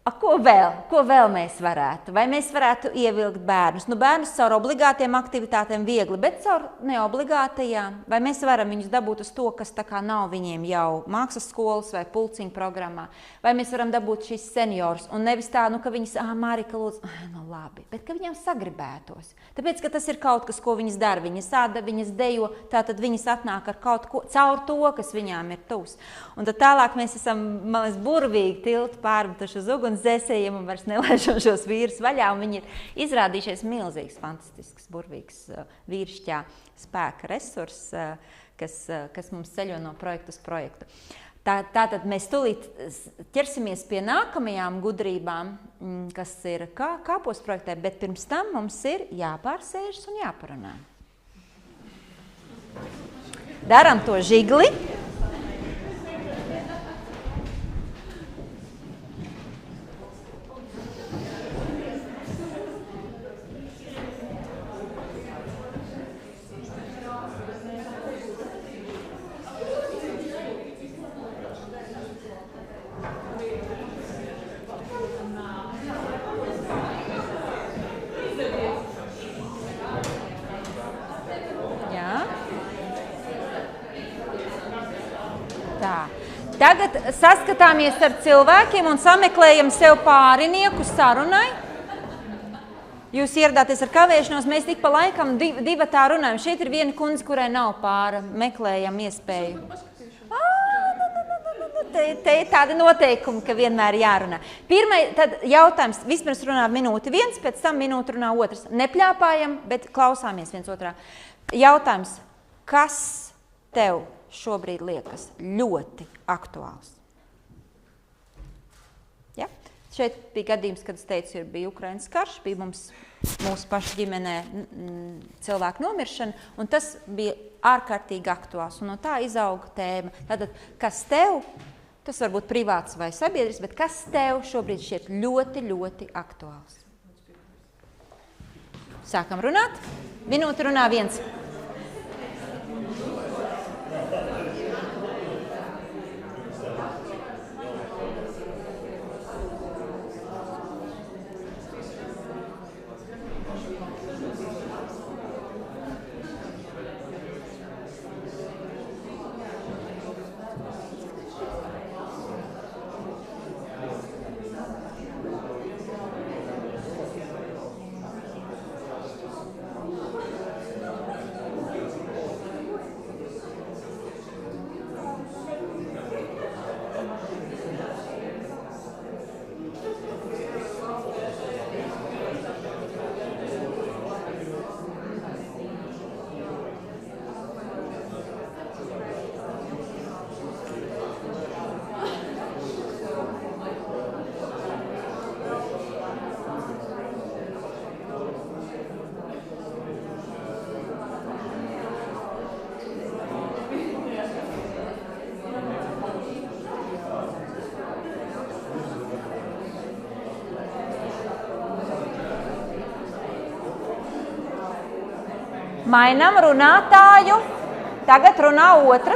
Ko vēl mēs varētu? Vai mēs varētu ievilkt bērnus? Bērnus caur obligātiem aktivitātēm viegli, bet caur neobligātajām. Vai mēs varam viņus dabūt uz to, kas tā kā nav viņiem jau mākslas skolas vai pulciņu programmā? Vai mēs varam dabūt šīs seniorus? Un nevis tā, ka viņas, Marika, lūdzu, labi, bet ka viņām sagribētos. Tāpēc, ka tas ir kaut kas, ko viņas dara. Viņas āda, viņas dejo, tātad viņas atnāk ar kaut ko caur to, kas viņām ir tuvs. Un tad tālāk mēs esam, man liekas, burvīgi tiltu pārmetuši uz ugunsdzēsējiem un vairs nelaižam šos vīrus vaļā. Un viņi ir izrādījušies milzīgs, fantastisks, burvīgs vīrišķā spēka resurs, kas mums ceļo no projekta uz projektu. Tātad mēs tūlīt ķersimies pie nākamajām gudrībām, kas ir kāpos projektē, bet pirms tam mums ir jāpārsēžas un jāparunā. Daram to žigli. Tagad saskatāmies ar cilvēkiem un sameklējam sev pārinieku sarunai. Jūs ieradāties ar kavēšanos, mēs tik pa laikam divatā runājam. Šeit ir viena kundze, kurai nav pāra, meklējam iespēju. Te ir tādi noteikumi, ka vienmēr jārunā. Tad jautājums, vispirms runā minūti viens, pēc tam minūti runā otrs. Nepļāpājam, bet klausāmies viens otrā. Jautājums, kas tev šobrīd liekas ļoti aktuāls? Ja? Šeit bija gadījums, kad es teicu, bija Ukrainas karš, bija mūsu pašu ģimenē cilvēku nomiršana, un tas bija ārkārtīgi aktuāls, un no tā izauga tēma. Tātad, kas tev, tas var būt privāts vai sabiedrisks, bet kas tev šobrīd šķiet ļoti, ļoti aktuāls? Sākam runāt. Minūte runā viens. Mainām runātāju. Tagad runā otrs.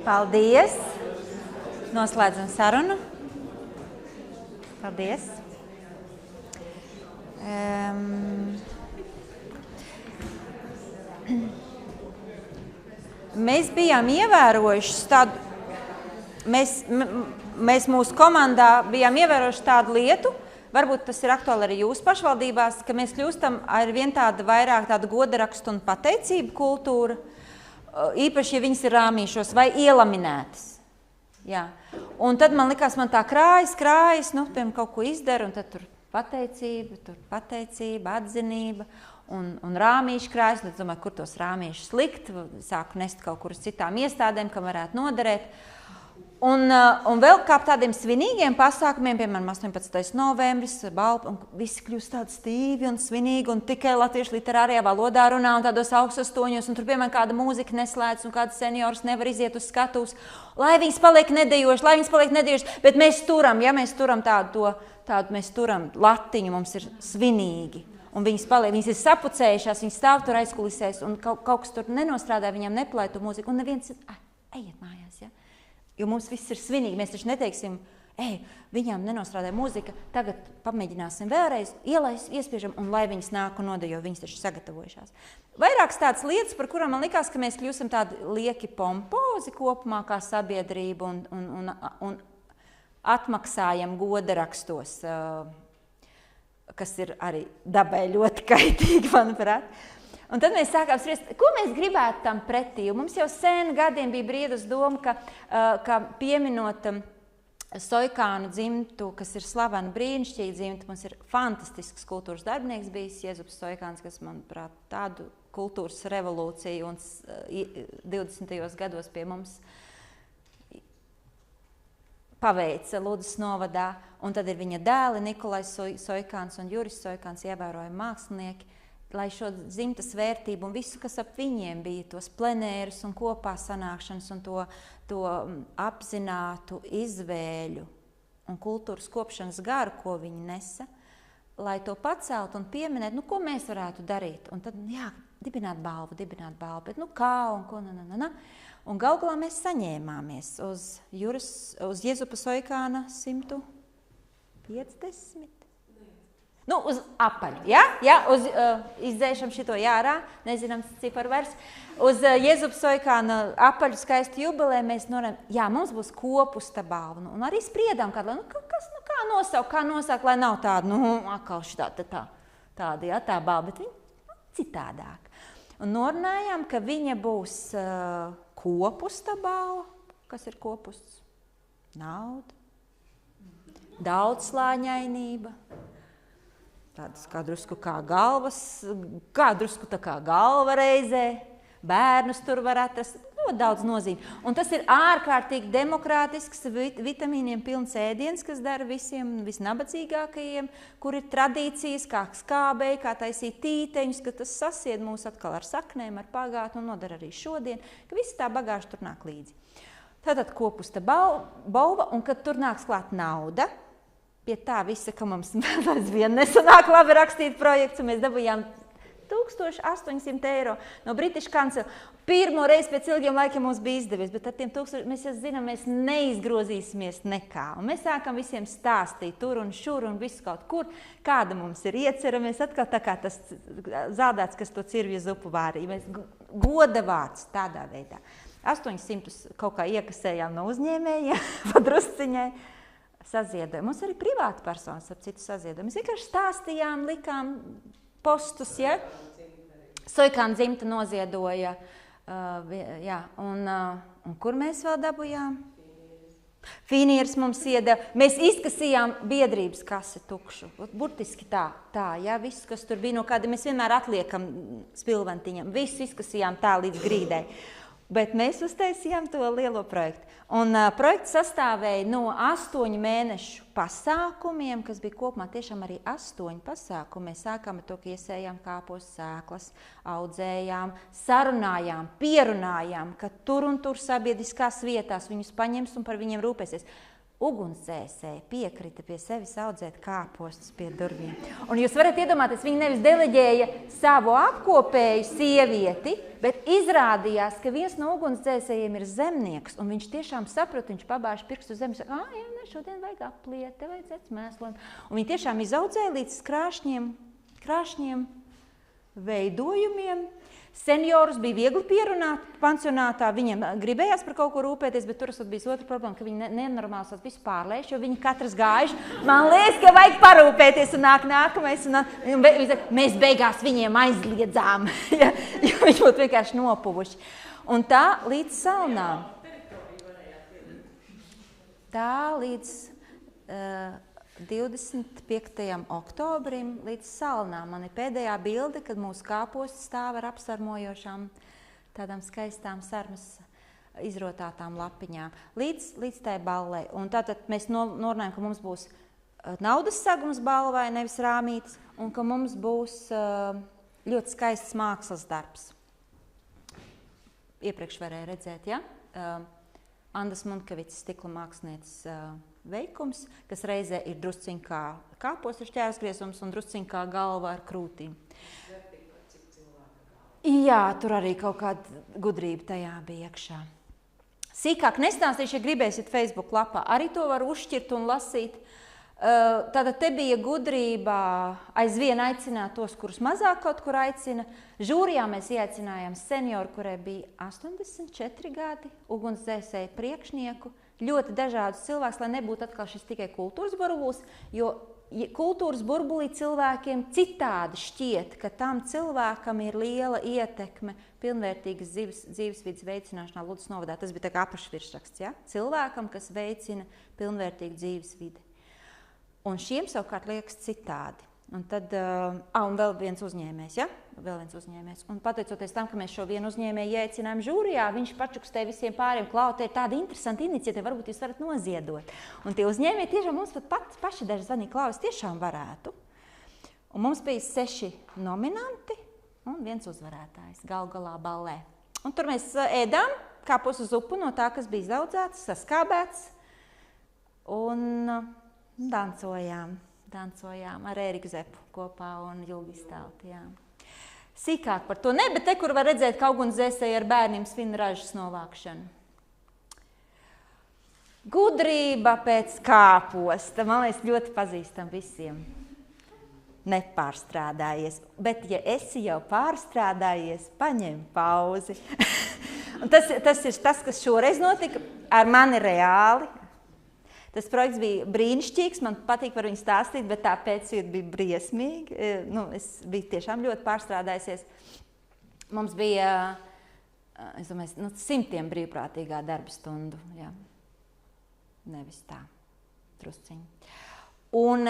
Paldies! Noslēdzam sarunu. Paldies! Mēs bijām ievērojuši tādu, mēs mūsu komandā bijām ievērojuši tādu lietu, varbūt tas ir aktuāli arī jūsu pašvaldībās, ka mēs kļūstam ar vien vairāk tādu godarakstu un pateicību kultūru. Īpaši, ja viņas ir rāmīšos vai ielaminētas. Jā. Un tad man likās, man tā krājas, piemēram, kaut ko izdara, un tad tur pateicība, atzinība, un rāmīšu krājas, tad domāju, kur tos rāmīšus likt, sāku nest kaut kur uz citām iestādēm, kam varētu noderēt. Un vēl kā tādiem svinīgiem pasākumiem, piemēram, 18. novembris, balva, un visi kļūst tādi stīvi un svinīgi, un tikai latviešu literārajā valodā runā un tādos augstos toņos, un tur, piemēram, kāda mūzika neslēdz, un kāds seniors nevar iziet uz skatuves, lai viņas paliek nedejoši, bet mēs turam, ja mēs turam tādu mēs turam latiņu, mums ir svinīgi. Un viņas ir sapucējušās, viņas stāv tur aizkulisēs, un kaut kas tur nenostrādā, viņam neplēj to mūziku, un neviens ejiet mājās, ja? Jo mums viss ir svinīgi, mēs taču neteiksim, viņām nenostrādāja mūzika, tagad pamēģināsim vēlreiz, iespiežam, un lai viņas nāk un nodejo, viņas taču sagatavojušās. Vairākas tādas lietas, par kurām man likās, ka mēs kļūsim tādi lieki pompozi kopumā kā sabiedrība un atmaksājam goda rakstos, kas ir arī dabai ļoti kaitīgi, manuprāt. Un tad mēs sākām spriest, ko mēs gribētu tam pretī. Mums jau sen gadiem bija brīdus doma, ka pieminot Soikānu dzimtu, kas ir slavena brīnišķīga dzimta, mums ir fantastisks kultūras darbinieks bijis Jēzubs Soikāns, kas, manuprāt, tādu kultūras revolūciju un 20. gados pie mums paveica Ludas novadā. Un tad ir viņa dēli Nikolais Soikāns un Juris Soikāns, ievērojami mākslinieki, lai šo dzimtas vērtību un visu, kas ap viņiem bija, tos plenērus un kopā sanākšanas un to apzinātu izvēļu un kultūras kopšanas garu, ko viņi nesa, lai to pacelt un pieminēt, ko mēs varētu darīt. Un tad, dibināt balvu, bet kā un ko, Un galu galā mēs saņēmāmies uz Jēzupa Soikāna 150. Uz apaļu, izdzēšam šito jārā, nezinām ciparu vairs. Uz Jēzupa Soikāna apaļu skaistu jubilē mēs norādām, mums būs kopusta balva. Un arī spriedām kādu, kā nosaukt, lai nav tāda, atkal tāda, tā balva, bet viņa citādāk. Un norunājām, ka viņa būs kopusta balva. Kas ir kopusts? Nauda, daudzslāņainība. Tādas kā drusku kā galva reizē, bērnus tur var atrast, ļoti daudz nozīmi. Un tas ir ārkārtīgi demokrātisks, vitamīniem pilns ēdiens, kas dara visiem visnabadzīgākajiem, kur ir tradīcijas, kā skābei, kā taisīt tīteņus, ka tas sasied mūs atkal ar saknēm, ar pagātni un nodara arī šodien, ka visi tā bagāža tur nāk līdzi. Tātad kopusta balva, un kad tur nāks klāt nauda, pie tā visa, ka mums vien nesanāk labi rakstīt projekts, un mēs dabūjām 1800 eiro no British Council. Pirmo reizi pēc ilgiem laikiem mums bija izdevies, bet ar tiem 1000 mēs jau zinām, mēs neizgrozīsimies nekā. Un mēs sākam visiem stāstīt tur un šur un visu kaut kur, kāda mums ir iecerama. Mēs atkal tā kā tas zādāts, kas to cirvju zupu vārīja. Mēs goda vārds tādā veidā. 800 kaut kā iekasējām no uzņēmējiem, pa drusciņai. Saziedoja. Mums arī privāti personas ap citu saziedoja. Mēs vienkārši stāstījām, likām postus, ja? Soikāna dzimta noziedoja. Un kur mēs vēl dabujām? Finieris mums iedeva. Mēs izkasījām biedrības kasi tukšu. Burtiski tā, ja? Viss, kas tur bija no kāda, mēs vienmēr atliekam spilventiņam. Visu izkasījām tā līdz grīdai. Bet mēs uztaisījām to lielo projektu. Un projekts sastāvēja no 8 mēnešu pasākumiem, kas bija kopumā tiešām arī 8 pasākumi. Mēs sākām ar to, ka iesējām kāpos sēklas, audzējām, sarunājām, pierunājām, ka tur un tur sabiedriskās vietās viņus paņems un par viņiem rūpēsies. Ugunsdzēsēji piekrita pie sevis audzēt kāpostus pie durvīm. Un jūs varat iedomāties, viņi nevis deleģēja savu apkopēju sievieti, bet izrādījās, ka viens no ugunsdzēsējiem ir zemnieks, un viņš tiešām saprot, viņš pabāž pirkstu zemi, saka, šodien vajag apliet, te vajadzēs mēslojumu. Un viņi tiešām izaudzēja līdz krāšņiem veidojumiem. Seniorus bija viegli pierunāt pansionātā, viņiem gribējās par kaut ko rūpēties, bet tur esot bijis otra problēma, ka viņi nenormāli esot visu pārlējuši, jo viņi katrs gājuši. Man liekas, ka vajag parūpēties un nākamais. Un mēs beigās viņiem aizliedzām, jo viņi būtu vienkārši nopuvuši. Un tā līdz salnām. Tā līdz 25. oktobrim līdz salnām. Man ir pēdējā bilde, kad mūsu kāposti stāv ar apsarmojošām tādām skaistām sarmas izrotātām lapiņām, līdz tai ballei. Un tātad mēs norunājam, ka mums būs naudas sagums balvai, nevis rāmītis, un ka mums būs ļoti skaists mākslas darbs. Iepriekš varēja redzēt, ja? Andas Munkevicas stikla mākslinieces veikums, kas reizē ir drusciņ kā kāpos ar šķērsgriezums un drusciņ kā galva ar krūtīm. Jā, tur arī kaut kāda gudrība tajā bija iekšā. Sīkāk nestāstīšu, ja gribēsiet Facebook lapā. Arī to var uzšķirt un lasīt. Tātad te bija gudrība aizvien aicināt tos, kurus mazāk kaut kur aicina. Žūrijā mēs ieaicinājām senioru, kurai bija 84 gadi, ugunsdzēsēju priekšnieku, ļoti dažādus cilvēkus, lai nebūtu atkal šis tikai kultūras burbulis, jo kultūras burbulī cilvēkiem citādi šķiet, ka tam cilvēkam ir liela ietekme pilnvērtīgas dzīvesvidas veicināšanā Ludas novadā. Tas bija tā kā apašvirsraksts, ja? Cilvēkam, kas veicina pilnvērtīgu dzīvesvidi. Un šiem savukārt liekas citādi. Un tad, un vēl viens uzņēmējs, ja? Vēl viens uzņēmējs. Un pateicoties tam, ka mēs šo vienu uzņēmēju ieaicinājām žūrijā, viņš pačukstēja visiem pāriem, klau, te ir tāda interesanta iniciatīva, varbūt jūs varat noziedot. Un tie uzņēmēji tiešām mums pat paši daži zvanīja, klau, es tiešām varētu. Un mums bija 6 nominanti un 1 uzvarētājs galā ballē. Un tur mēs ēdām kāpos uz upu no tā, kas bija izaudzēts, saskābēts. Un dancojām ar Ēriku Zepu kopā un Julgi Stalti, jā. Sīkāk par to ne, bet te, kur var redzēt, ka ugunsdzēsēji ar bērniem svin ražas novākšanu. Gudrība pēc kāposta, man liekas, ļoti pazīstam visiem. Nepārstrādājies, bet ja esi jau pārstrādājies, paņem pauzi. Un tas ir tas, kas šoreiz notika ar mani reāli. Tas projekts bija brīnišķīgs, man patīk par viņu stāstīt, bet tāpēc bija briesmīgi. Es biju tiešām ļoti pārstrādājusies. Mums bija, es domāju, 100 brīvprātīgā darba stundu. Jā. Nevis tā, drusciņi. Un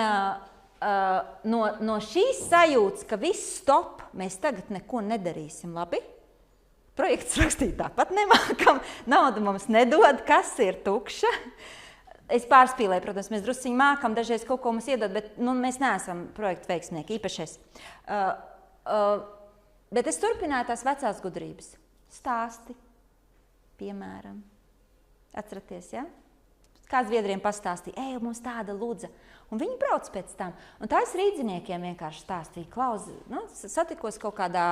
no šīs sajūtas, ka viss stop, mēs tagad neko nedarīsim labi. Projekts rakstīt tāpat nemākam, naudu mums nedod, kas ir tukša. Es pārspīlēju, protams, mēs drusciņi mākam, dažreiz kaut ko mums iedod, bet mēs neesam projektu veiksmnieki, īpašies. Bet es turpināju tās vecās gudrības. Stāsti, piemēram. Atceraties, ja? Kā zviedriem pastāstīja, mums tāda Ludza. Un viņi brauc pēc tam. Un tā es rīdziniekiem vienkārši stāstīju. Klaus, satikos kaut kādā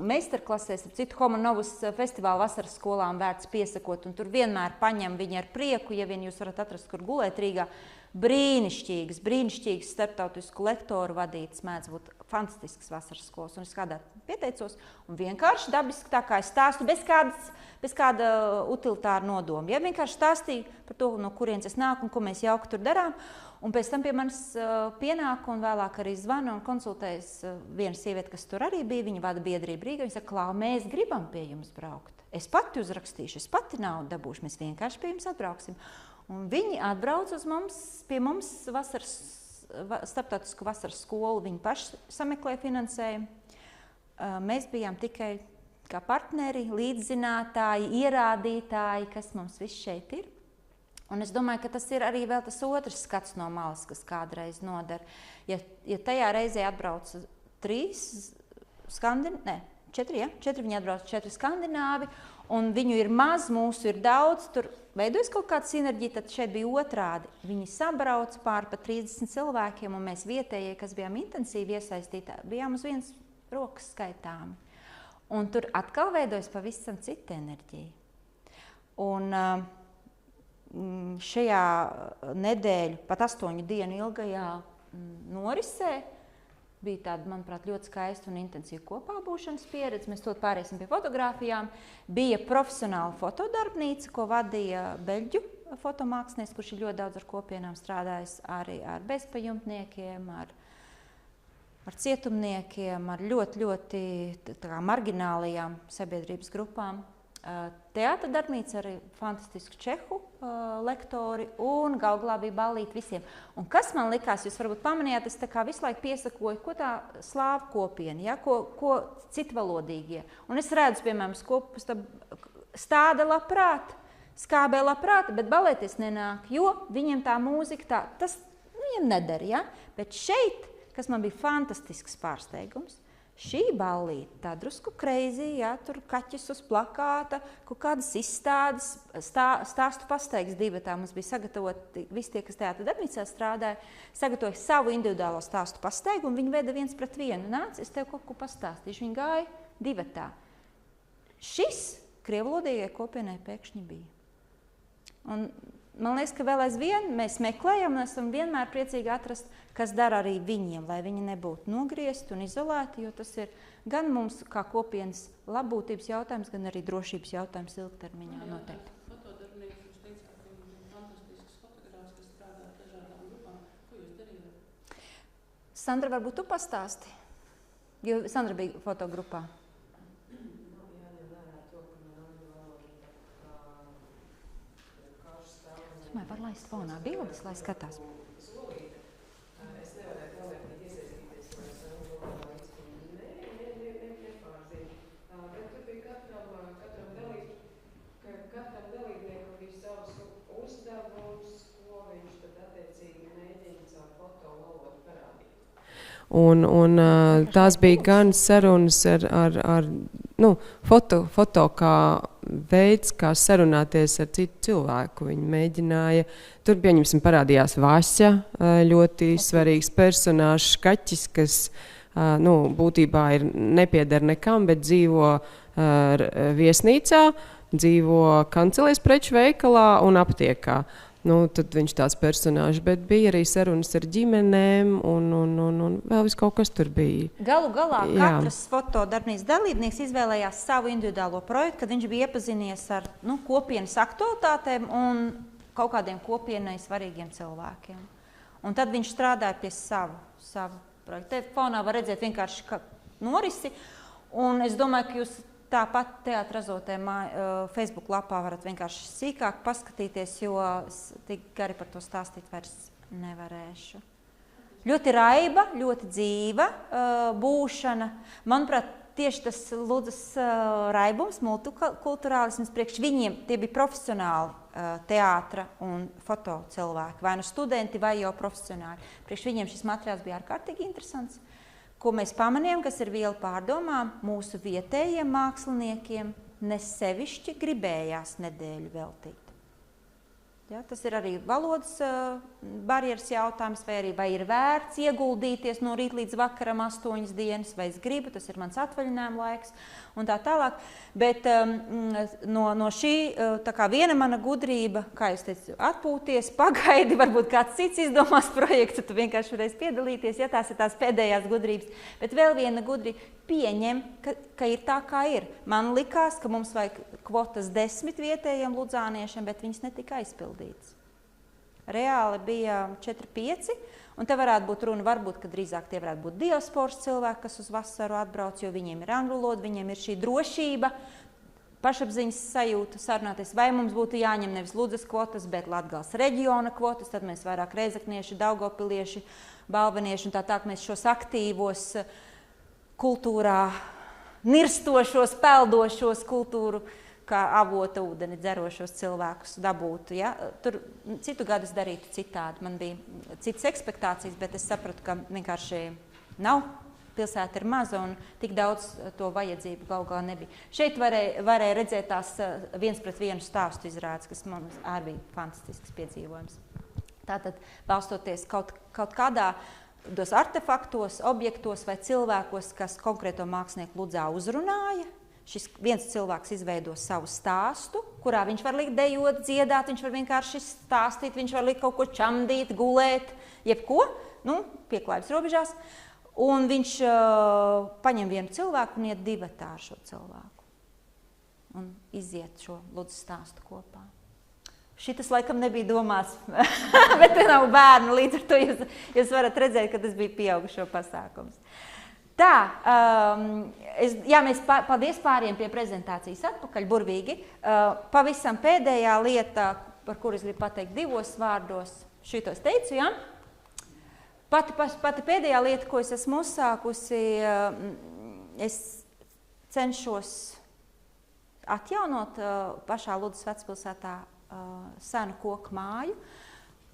meistarklasēs, ar citu Homanovas festivālu vasaras skolām vērts piesakot, un tur vienmēr paņem viņi ar prieku, ja vien jūs varat atrast, kur gulēt Rīgā. Brīnišķīgas starptautisku lektoru vadītas, mēdz būt fantastisks vasaras skolas. Un es kādā pieteicos un vienkārši dabiski tā kā es stāstu bez kāda utilitāra nodoma. Ja vienkārši stāstīju par to, no kurienes es nāku un ko mēs jauki tur darām. Un pēc tam pie manis pienāk un vēlāk arī zvana un konsultējas viena sieviete, kas tur arī bija, viņa vada biedrību Rīgā. Viņa saka, Klau, mēs gribam pie jums braukt. Es pati uzrakstīšu, es pati naudu dabūšu, mēs vienkārši pie jums atbrauksim. Un viņi atbrauc pie mums starptautisku vasaras skolu, viņi paši sameklēja finansējumu. Mēs bijām tikai kā partneri, līdzzinātāji, ierādītāji, kas mums viss šeit ir. Un es domāju, ka tas ir arī vēl tas otrs skats no malas, kas kādreiz nodara. Ja tajā reizē atbrauc 4 viņi atbrauc 4 skandināvi, un viņu ir maz, mūsu ir daudz, tur veidojas kaut kāda sinerģija, tad šeit bija otrādi. Viņi sabrauc pār pa 30 cilvēkiem, un mēs vietējie, kas bijām intensīvi iesaistīti, bijām uz vienas rokas skaitāmi. Un tur atkal veidojas pavisam cita enerģija. Un šajā nedēļu, pat 8 dienu ilgajā norisē, bija tāda, manuprāt, ļoti skaista un intensīva kopā būšanas pieredze. Mēs to pāriesim pie fotogrāfijām. Bija profesionāla fotodarbnīca, ko vadīja beļģu fotomākslinieks, kurš ir ļoti daudz ar kopienām strādājis, arī ar bezpajumtniekiem, ar cietumniekiem, ar ļoti marginālajām sabiedrības grupām. Teātra darbnīca arī fantastisku čehu lektori un galvā bija ballīt visiem. Un kas man likās, jūs varbūt pamanījāt, es tā kā visu laiku piesakoju, ko tā slāvu kopiena, ja? Ko citvalodīgie. Un es redzu, piemēram, stāda labprāt, skābē labprāt, bet balēties nenāk, jo viņiem tā mūzika, tas viņiem nedara, ja? Bet šeit, kas man bija fantastisks pārsteigums, šī ballīte, tā drusku crazy, ja? Tur kaķis uz plakāta, kaut kādas izstādes, stāstu pastaigas divatā mums bija sagatavoti, visi tie, kas teātra darbnīcā strādāja, sagatavoja savu individuālo stāstu pastaigu, un viņi veda viens pret vienu. Nāc, es tev kaut ko pastāstīšu. Viņi gāja divatā. Šis krievlodīgai kopienai pēkšņi bija. Un man liekas, ka vēl aizvien mēs meklējam un esam vienmēr priecīgi atrast, kas dara arī viņiem, lai viņi nebūtu nogriezti un izolēti, jo tas ir gan mums kā kopienas labbūtības jautājums, gan arī drošības jautājums ilgtermiņā noteikti. Fotodarbinieks, jūs teicāt, ka jums ir fantastisks fotogrāfs, kas strādā dažādām grupām. Ko jūs darījāt? Sandra, varbūt tu pastāsti, jo Sandra bija fotogrupā. Es domāju, var laist fonā bildes, lai skatās. Es nevarēju galvenīgi iesaistīties, lai es nepārzinu. Bet tur bija katram dalībniekam bija savs uzdevums, ko viņš tad attiecīgi mēģina caur fotovalodu parādīt. Un tās bija gan sarunas ar foto kā veids, kā sarunāties ar citu cilvēku. Viņi mēģināja, tur pieņemsim parādījās Vasia, ļoti svarīgs personāžs, kaķis, kas būtībā nepieder nekam, bet dzīvo viesnīcā, dzīvo kancelēs preču veikalā un aptiekā. Tad viņš tāds personāžs, bet bija arī sarunas ar ģimenēm un vēl vis kaut kas tur bija. Galu galā katrs fotodarbnīcas dalībnieks izvēlējās savu individuālo projektu, kad viņš bija iepazinies ar kopienas aktualitātēm un kaut kādiem kopienai svarīgiem cilvēkiem. Un tad viņš strādāja pie savu projektu. Te fonā var redzēt vienkārši norisi, un es domāju, ka jūs tāpat Teātra Azotē Facebook lapā varat vienkārši sīkāk paskatīties, jo tik gari par to stāstīt vairs nevarēšu. Ļoti raiba, ļoti dzīva būšana. Manuprāt, tieši tas Ludzas raibums, multikulturālisms, priekš viņiem tie bija profesionāli teātra un foto cilvēki, vai studenti, vai jau profesionāli. Priekš viņiem šis materiāls bija ārkārtīgi interesants. Ko mēs pamanījām, kas ir viela pārdomām, mūsu vietējiem māksliniekiem nesevišķi gribējās nedēļu veltīt. Ja, tas ir arī valodas barjeras jautājums, vai ir vērts ieguldīties no rīt līdz vakaram 8 dienas, vai es gribu, tas ir mans atvaļinājuma laiks un tā tālāk. Bet no šī, tā kā viena mana gudrība, kā jūs teicu, atpūties, pagaidi, varbūt kāds cits izdomās projektu, tu vienkārši varēsi piedalīties, ja tās ir tās pēdējās gudrības. Bet vēl viena gudrība, pieņem, ka ir tā, kā ir. Man likās, ka mums vajag kvotas 10 vietējiem ludzāniešiem, bet viņas netika aizpildītas. Reāli bija 4-5, un te varētu būt runa, varbūt, ka drīzāk tie varētu būt diasporas cilvēki, kas uz vasaru atbrauc, jo viņiem ir angļu valoda, viņiem ir šī drošība, pašapziņas sajūta sarunāties, vai mums būtu jāņem nevis Ludzas kvotas, bet Latgales reģiona kvotas, tad mēs vairāk reizeknieši, daugavpilieši, balvenieši un tā mēs šos aktīvos kultūrā nirstošos, peldošos kultūru, kā avota ūdeni dzerošos cilvēkus dabūtu. Ja? Tur citu gadus darītu citādi. Man bija citas ekspektācijas, bet es sapratu, ka vienkārši nav. Pilsēta ir maza un tik daudz to vajadzību galvā nebija. Šeit varēja redzēt tās 1-pret-1 stāstu izrādes, kas man arī bija fantastisks piedzīvojums. Tātad, balstoties kaut kādā dos artefaktos, objektos vai cilvēkos, kas konkrēto mākslinieku Ludzā uzrunāja. Šis viens cilvēks izveido savu stāstu, kurā viņš var likt dejot, dziedāt, viņš var vienkārši stāstīt, viņš var likt kaut ko čamdīt, gulēt, jebko, pieklājības robežās. Un viņš paņem vienu cilvēku un iet divatā ar šo cilvēku. Un iziet šo Ludzas stāstu kopā. Šitas laikam nebija domāts, bet te nav bērnu, līdz ar to jūs varat redzēt, ka tas bija pieaugušo pasākums. Tā, mēs paldies pāriem pie prezentācijas atpakaļ, burvīgi. Pavisam pēdējā lieta, par kuru es gribu pateikt 2 vārdos, šito es teicu, ja? Pati pēdējā lieta, ko es esmu uzsākusi, es cenšos atjaunot pašā Ludzas vecpilsētā senu koku māju,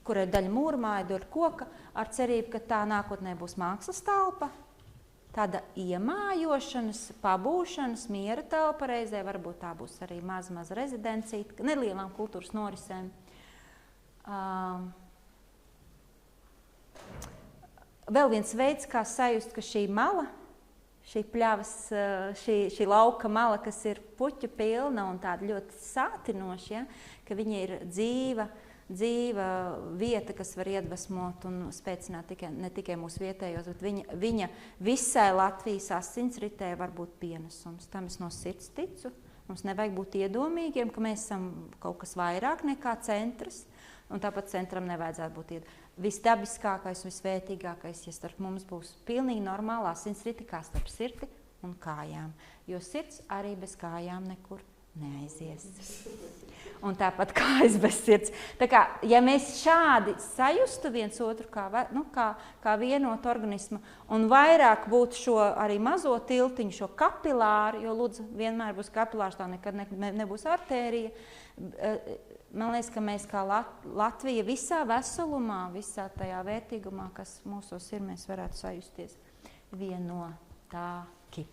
kur ir daļa mūra māja, daļa koka, ar cerību, ka tā nākotnē būs mākslas telpa, tāda iemājošanas, pabūšanas, miera telpa reizē, varbūt tā būs arī maza rezidencija, nelielām kultūras norisēm. Vēl viens veids, kā sajust, ka šī mala, šī pļavas, šī lauka mala, kas ir puķu pilna un tāda ļoti sātinoša, ja, ka viņa ir dzīva vieta, kas var iedvesmot un spēcināt ne tikai mūsu vietējos, bet viņa visai Latvijas asinsritē var būt pienesums. Tam es no sirds ticu. Mums nevajag būt iedomīgiem, ka mēs esam kaut kas vairāk nekā centrs, un tāpat centram nevajadzētu būt visdabiskākais un visvērtīgākais, ja starp mums būs pilnīgi normāla asinsrite, kā starp sirdi un kājām. Jo sirds arī bez kājām nekur neaizies. Un tāpat kājas bez sirds. Tā kā, ja mēs šādi sajustu viens otru kā vienotu organismu un vairāk būtu šo arī mazo tiltiņu, šo kapilāru, jo Ludza vienmēr būs kapilārs, tā nekad nebūs artērija. Man liekas, ka mēs kā Latvija visā veselumā, visā tajā vērtīgumā, kas mūsos ir, mēs varētu sajusties vienotāki.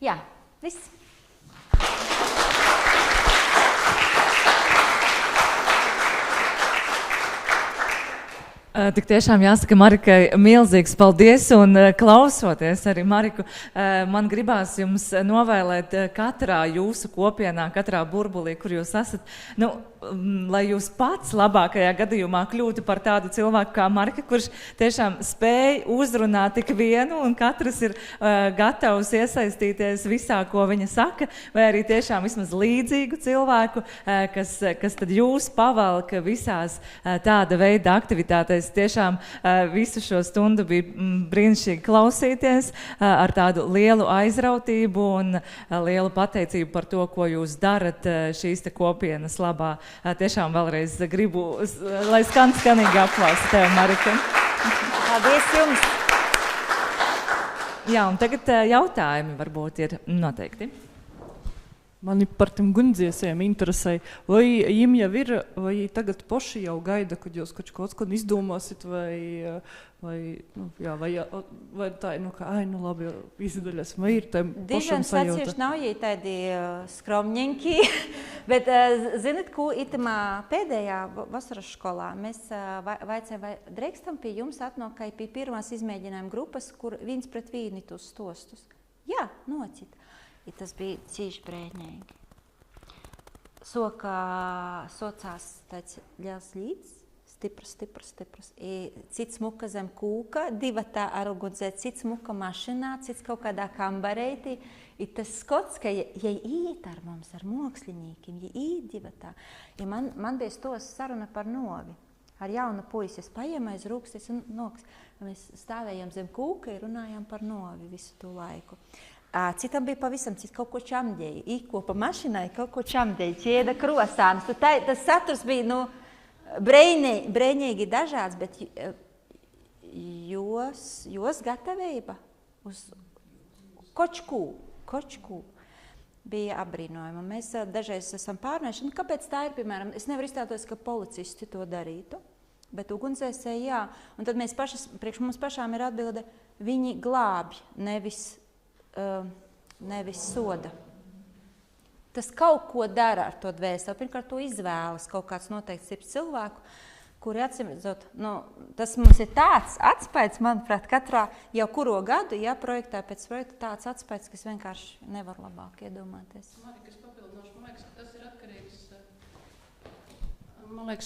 Jā, viss. Tik tiešām jāsaka Marikai milzīgs paldies un klausoties arī Mariku, man gribās jums novēlēt katrā jūsu kopienā, katrā burbulī, kur jūs esat, lai jūs pats labākajā gadījumā kļūtu par tādu cilvēku kā Marika, kurš tiešām spēj uzrunāt tik vienu un katrs ir gatavs iesaistīties visā, ko viņa saka, vai arī tiešām vismaz līdzīgu cilvēku, kas tad jūs pavalk visās tāda veida aktivitātēs. Tiešām visu šo stundu bija brīnišķīgi klausīties ar tādu lielu aizrautību un lielu pateicību par to, ko jūs darat šīs te kopienas labā. Tiešām vēlreiz gribu, lai skanīgi aplausi tev, Marika. Paldies jums! Jā, un tagad jautājumi varbūt ir noteikti. Mani par tiem gundziesiem interesē, vai jiem jau ir, vai tagad poši jau gaida, kad jūs kaut ko izdomāsit, vai tā ir, labi, izdaļas, vai ir tiem pošam sajūta? Dižan sacīši nav jī tādi skromņenki, bet zinat, ko itamā pēdējā vasaras skolā mēs vaicājām, vai drēkstam pie jums atnokai pie pirmās izmēģinājuma grupas, kur viens pret vīni tos stostus? Jā, nocit. I tas bija cīši brēņēgi. Socās tāds liels līdz, stiprs. Cits muka zem kūka, divatā ar ugunsē, cits muka mašinā, cits kaut kādā kambareitī. I tas skots, ka ja īt ar mums, ar māksliniekiem, ja īt divatā. Ja man bija stos saruna par novi. Ar jaunu puisi es paiem aiz rūksties un noks. Mēs stāvējām zem kūka un runājām par novi visu to laiku. Citam bija pavisam cits, kaut ko čamdēja. Īkopa mašinai, kaut ko čamdēja, ķēda krosānas. Tas saturs bija, brēņīgi dažāds, bet jos gatavība uz kočkū bija apbrīnojama. Mēs dažreiz esam pārnējuši, kāpēc tā ir, piemēram, es nevaru izstāties, ka policisti to darītu, bet ugunsdzēsēji jā. Un tad mēs priekš mums pašām ir atbilde, viņi glābj, nevis soda. Tas kaut ko dara ar to dvēseli. Pirmkārt, to izvēlas kaut kāds noteikts tips cilvēku, kuri atsimedzot, tas mums ir tāds atspaids, manuprāt, katrā jau kuro gadu, projektā pēc projekta tāds atspaids, kas vienkārši nevar labāk iedomāties. Marika, es papildinošu, man liekas,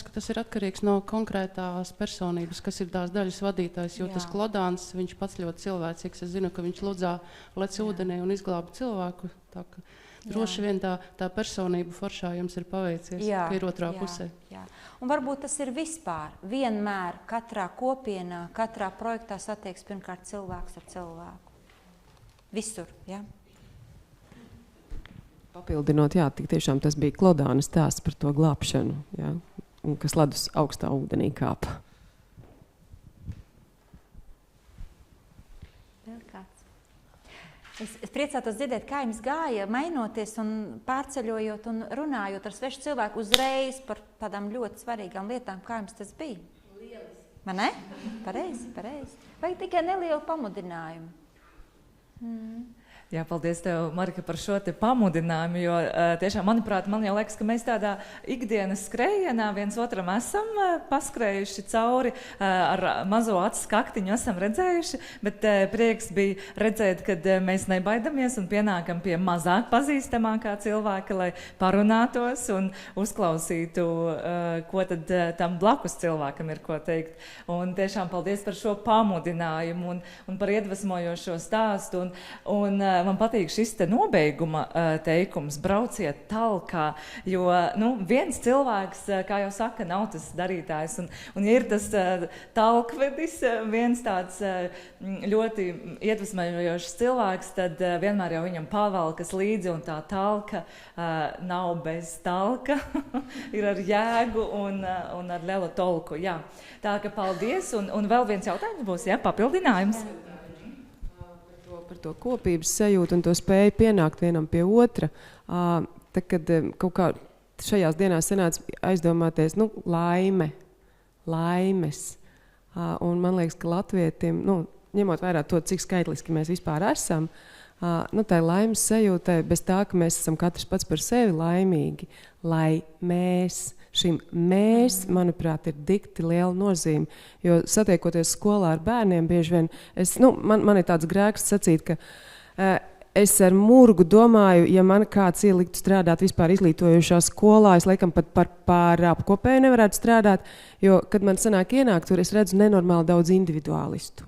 ka tas ir atkarīgs no konkrētās personības, kas ir tās daļas vadītājs, jo tas Klodāns, viņš pats ļoti cilvēcīgs. Es zinu, ka viņš Ludzā lec ūdenī un izglāba cilvēku. Tā ka droši vien tā personība foršā jums ir paveicies, ka ir otrā pusē. Jā. Un varbūt tas ir vispār. Vienmēr katrā kopienā, katrā projektā satiekas pirmkārt cilvēks ar cilvēku. Visur, jā. Papildinot, tik tiešām tas bija Klodāna stāsts par to glābšanu, un kas ledus augstā ūdenī kāpa. Vēl kāds? Es priecātos dzirdēt, kā jums gāja, mainoties un pārceļojot un runājot ar svešu cilvēku uzreiz par tādām ļoti svarīgām lietām. Kā jums tas bija? Lieliski. Vai ne? Pareizi. Vai tikai nelielu pamudinājumu? Jā, paldies tev, Marika, par šo te pamudinājumu, jo tiešām, manuprāt, man jau liekas, ka mēs tādā ikdienas skrējienā viens otram esam paskrējuši cauri, ar mazo acu skaktiņu esam redzējuši, bet prieks bija redzēt, kad mēs nebaidamies un pienākam pie mazāk pazīstamākā cilvēka, lai parunātos un uzklausītu, ko tad tam blakus cilvēkam ir ko teikt. Un tiešām paldies par šo pamudinājumu un par iedvesmojošo stāstu. Un man patīk šis te nobeiguma teikums, brauciet talkā, jo viens cilvēks, kā jau saka, nav tas darītājs. Un ja ir tas talkvedis, viens tāds ļoti iedvesmojošs cilvēks, tad vienmēr jau viņam pavalkas līdzi, un tā talka nav bez talka, ir ar jēgu un ar lielu tolku. Jā. Tā ka paldies, un vēl viens jautājums būs, papildinājums. Par to kopības sajūtu un to spēju pienākt vienam pie otra. Tad, kad kaut kā šajās dienās sanāca aizdomāties, laimes. Un man liekas, ka latvietim, ņemot vērā to, cik skaitliski mēs vispār esam, tā laimes sajūtai, bez tā, ka mēs esam katrs pats par sevi laimīgi, lai šim mēs, manuprāt, ir dikti liela nozīme, jo satiekoties skolā ar bērniem bieži vien, man ir tāds grēks sacīt, ka es ar murgu domāju, ja man kāds ieliktu strādāt vispār izglītojošā skolā, es laikam pat par apkopēju nevarētu strādāt, jo, kad man sanāk ienākt tur, es redzu nenormāli daudz individuālistu.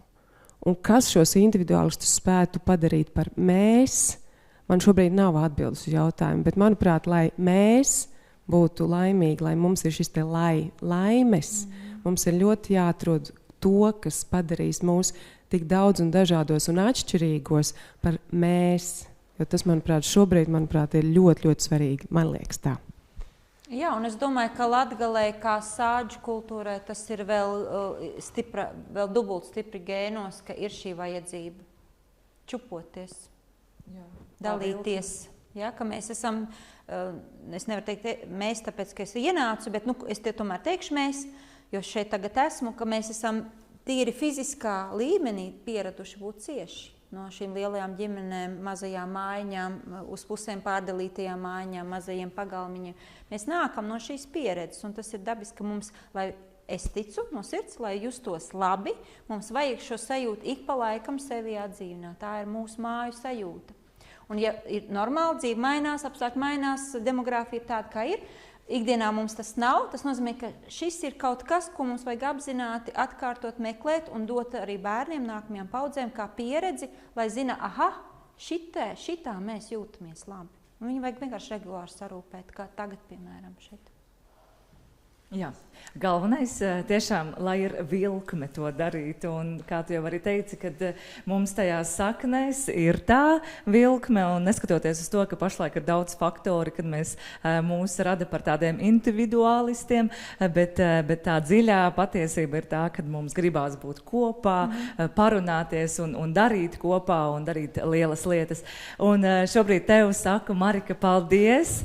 Un kas šos individuālistus spētu padarīt par mēs, man šobrīd nav atbildes uz jautājumu, bet manuprāt, lai mēs būtu laimīgi, lai mums ir šis te laimes, mums ir ļoti jāatrod to, kas padarīs mūs tik daudz un dažādos un atšķirīgos par mēs, jo tas, manuprāt, šobrīd, ir ļoti, ļoti svarīgi, man liekas tā. Jā, un es domāju, ka Latgalē kā sāģu kultūrai tas ir vēl dubult stipri gēnos, ka ir šī vajadzība čupoties, dalīties, ka mēs esam. Es nevaru teikt mēs, tāpēc, ka es ienācu, bet es te tomēr teikšu mēs, jo šeit tagad esmu, ka mēs esam tīri fiziskā līmenī pieraduši būt cieši no šīm lielajām ģimenēm, mazajām mājiņām, uz pusēm pārdalītajām mājiņām, mazajiem pagalmiņiem. Mēs nākam no šīs pieredzes, un tas ir dabiski, ka mums, lai es ticu no sirds, lai justos labi, mums vajag šo sajūtu ik pa laikam sevi atdzīvināt. Tā ir mūsu māju sajūta. Un ja ir normāli, dzīve mainās, apstākļi mainās, demogrāfija ir tāda, kā ir, ikdienā mums tas nav, tas nozīmē, ka šis ir kaut kas, ko mums vajag apzināti, atkārtot, meklēt un dot arī bērniem, nākamajām paudzēm kā pieredzi, lai zina, šitā mēs jūtamies labi. Un viņu vajag vienkārši regulāri sarūpēt, kā tagad, piemēram, šeit. Jā, galvenais tiešām, lai ir vilkme to darīt, un kā tu jau arī teici, kad mums tajās saknēs ir tā vilkme, un neskatoties uz to, ka pašlaik ir daudz faktori, kad mēs mūs rada par tādiem individuālistiem, bet tā dziļā patiesība ir tā, kad mums gribās būt kopā, parunāties un darīt kopā un darīt lielas lietas. Un šobrīd tev saku, Marika, paldies!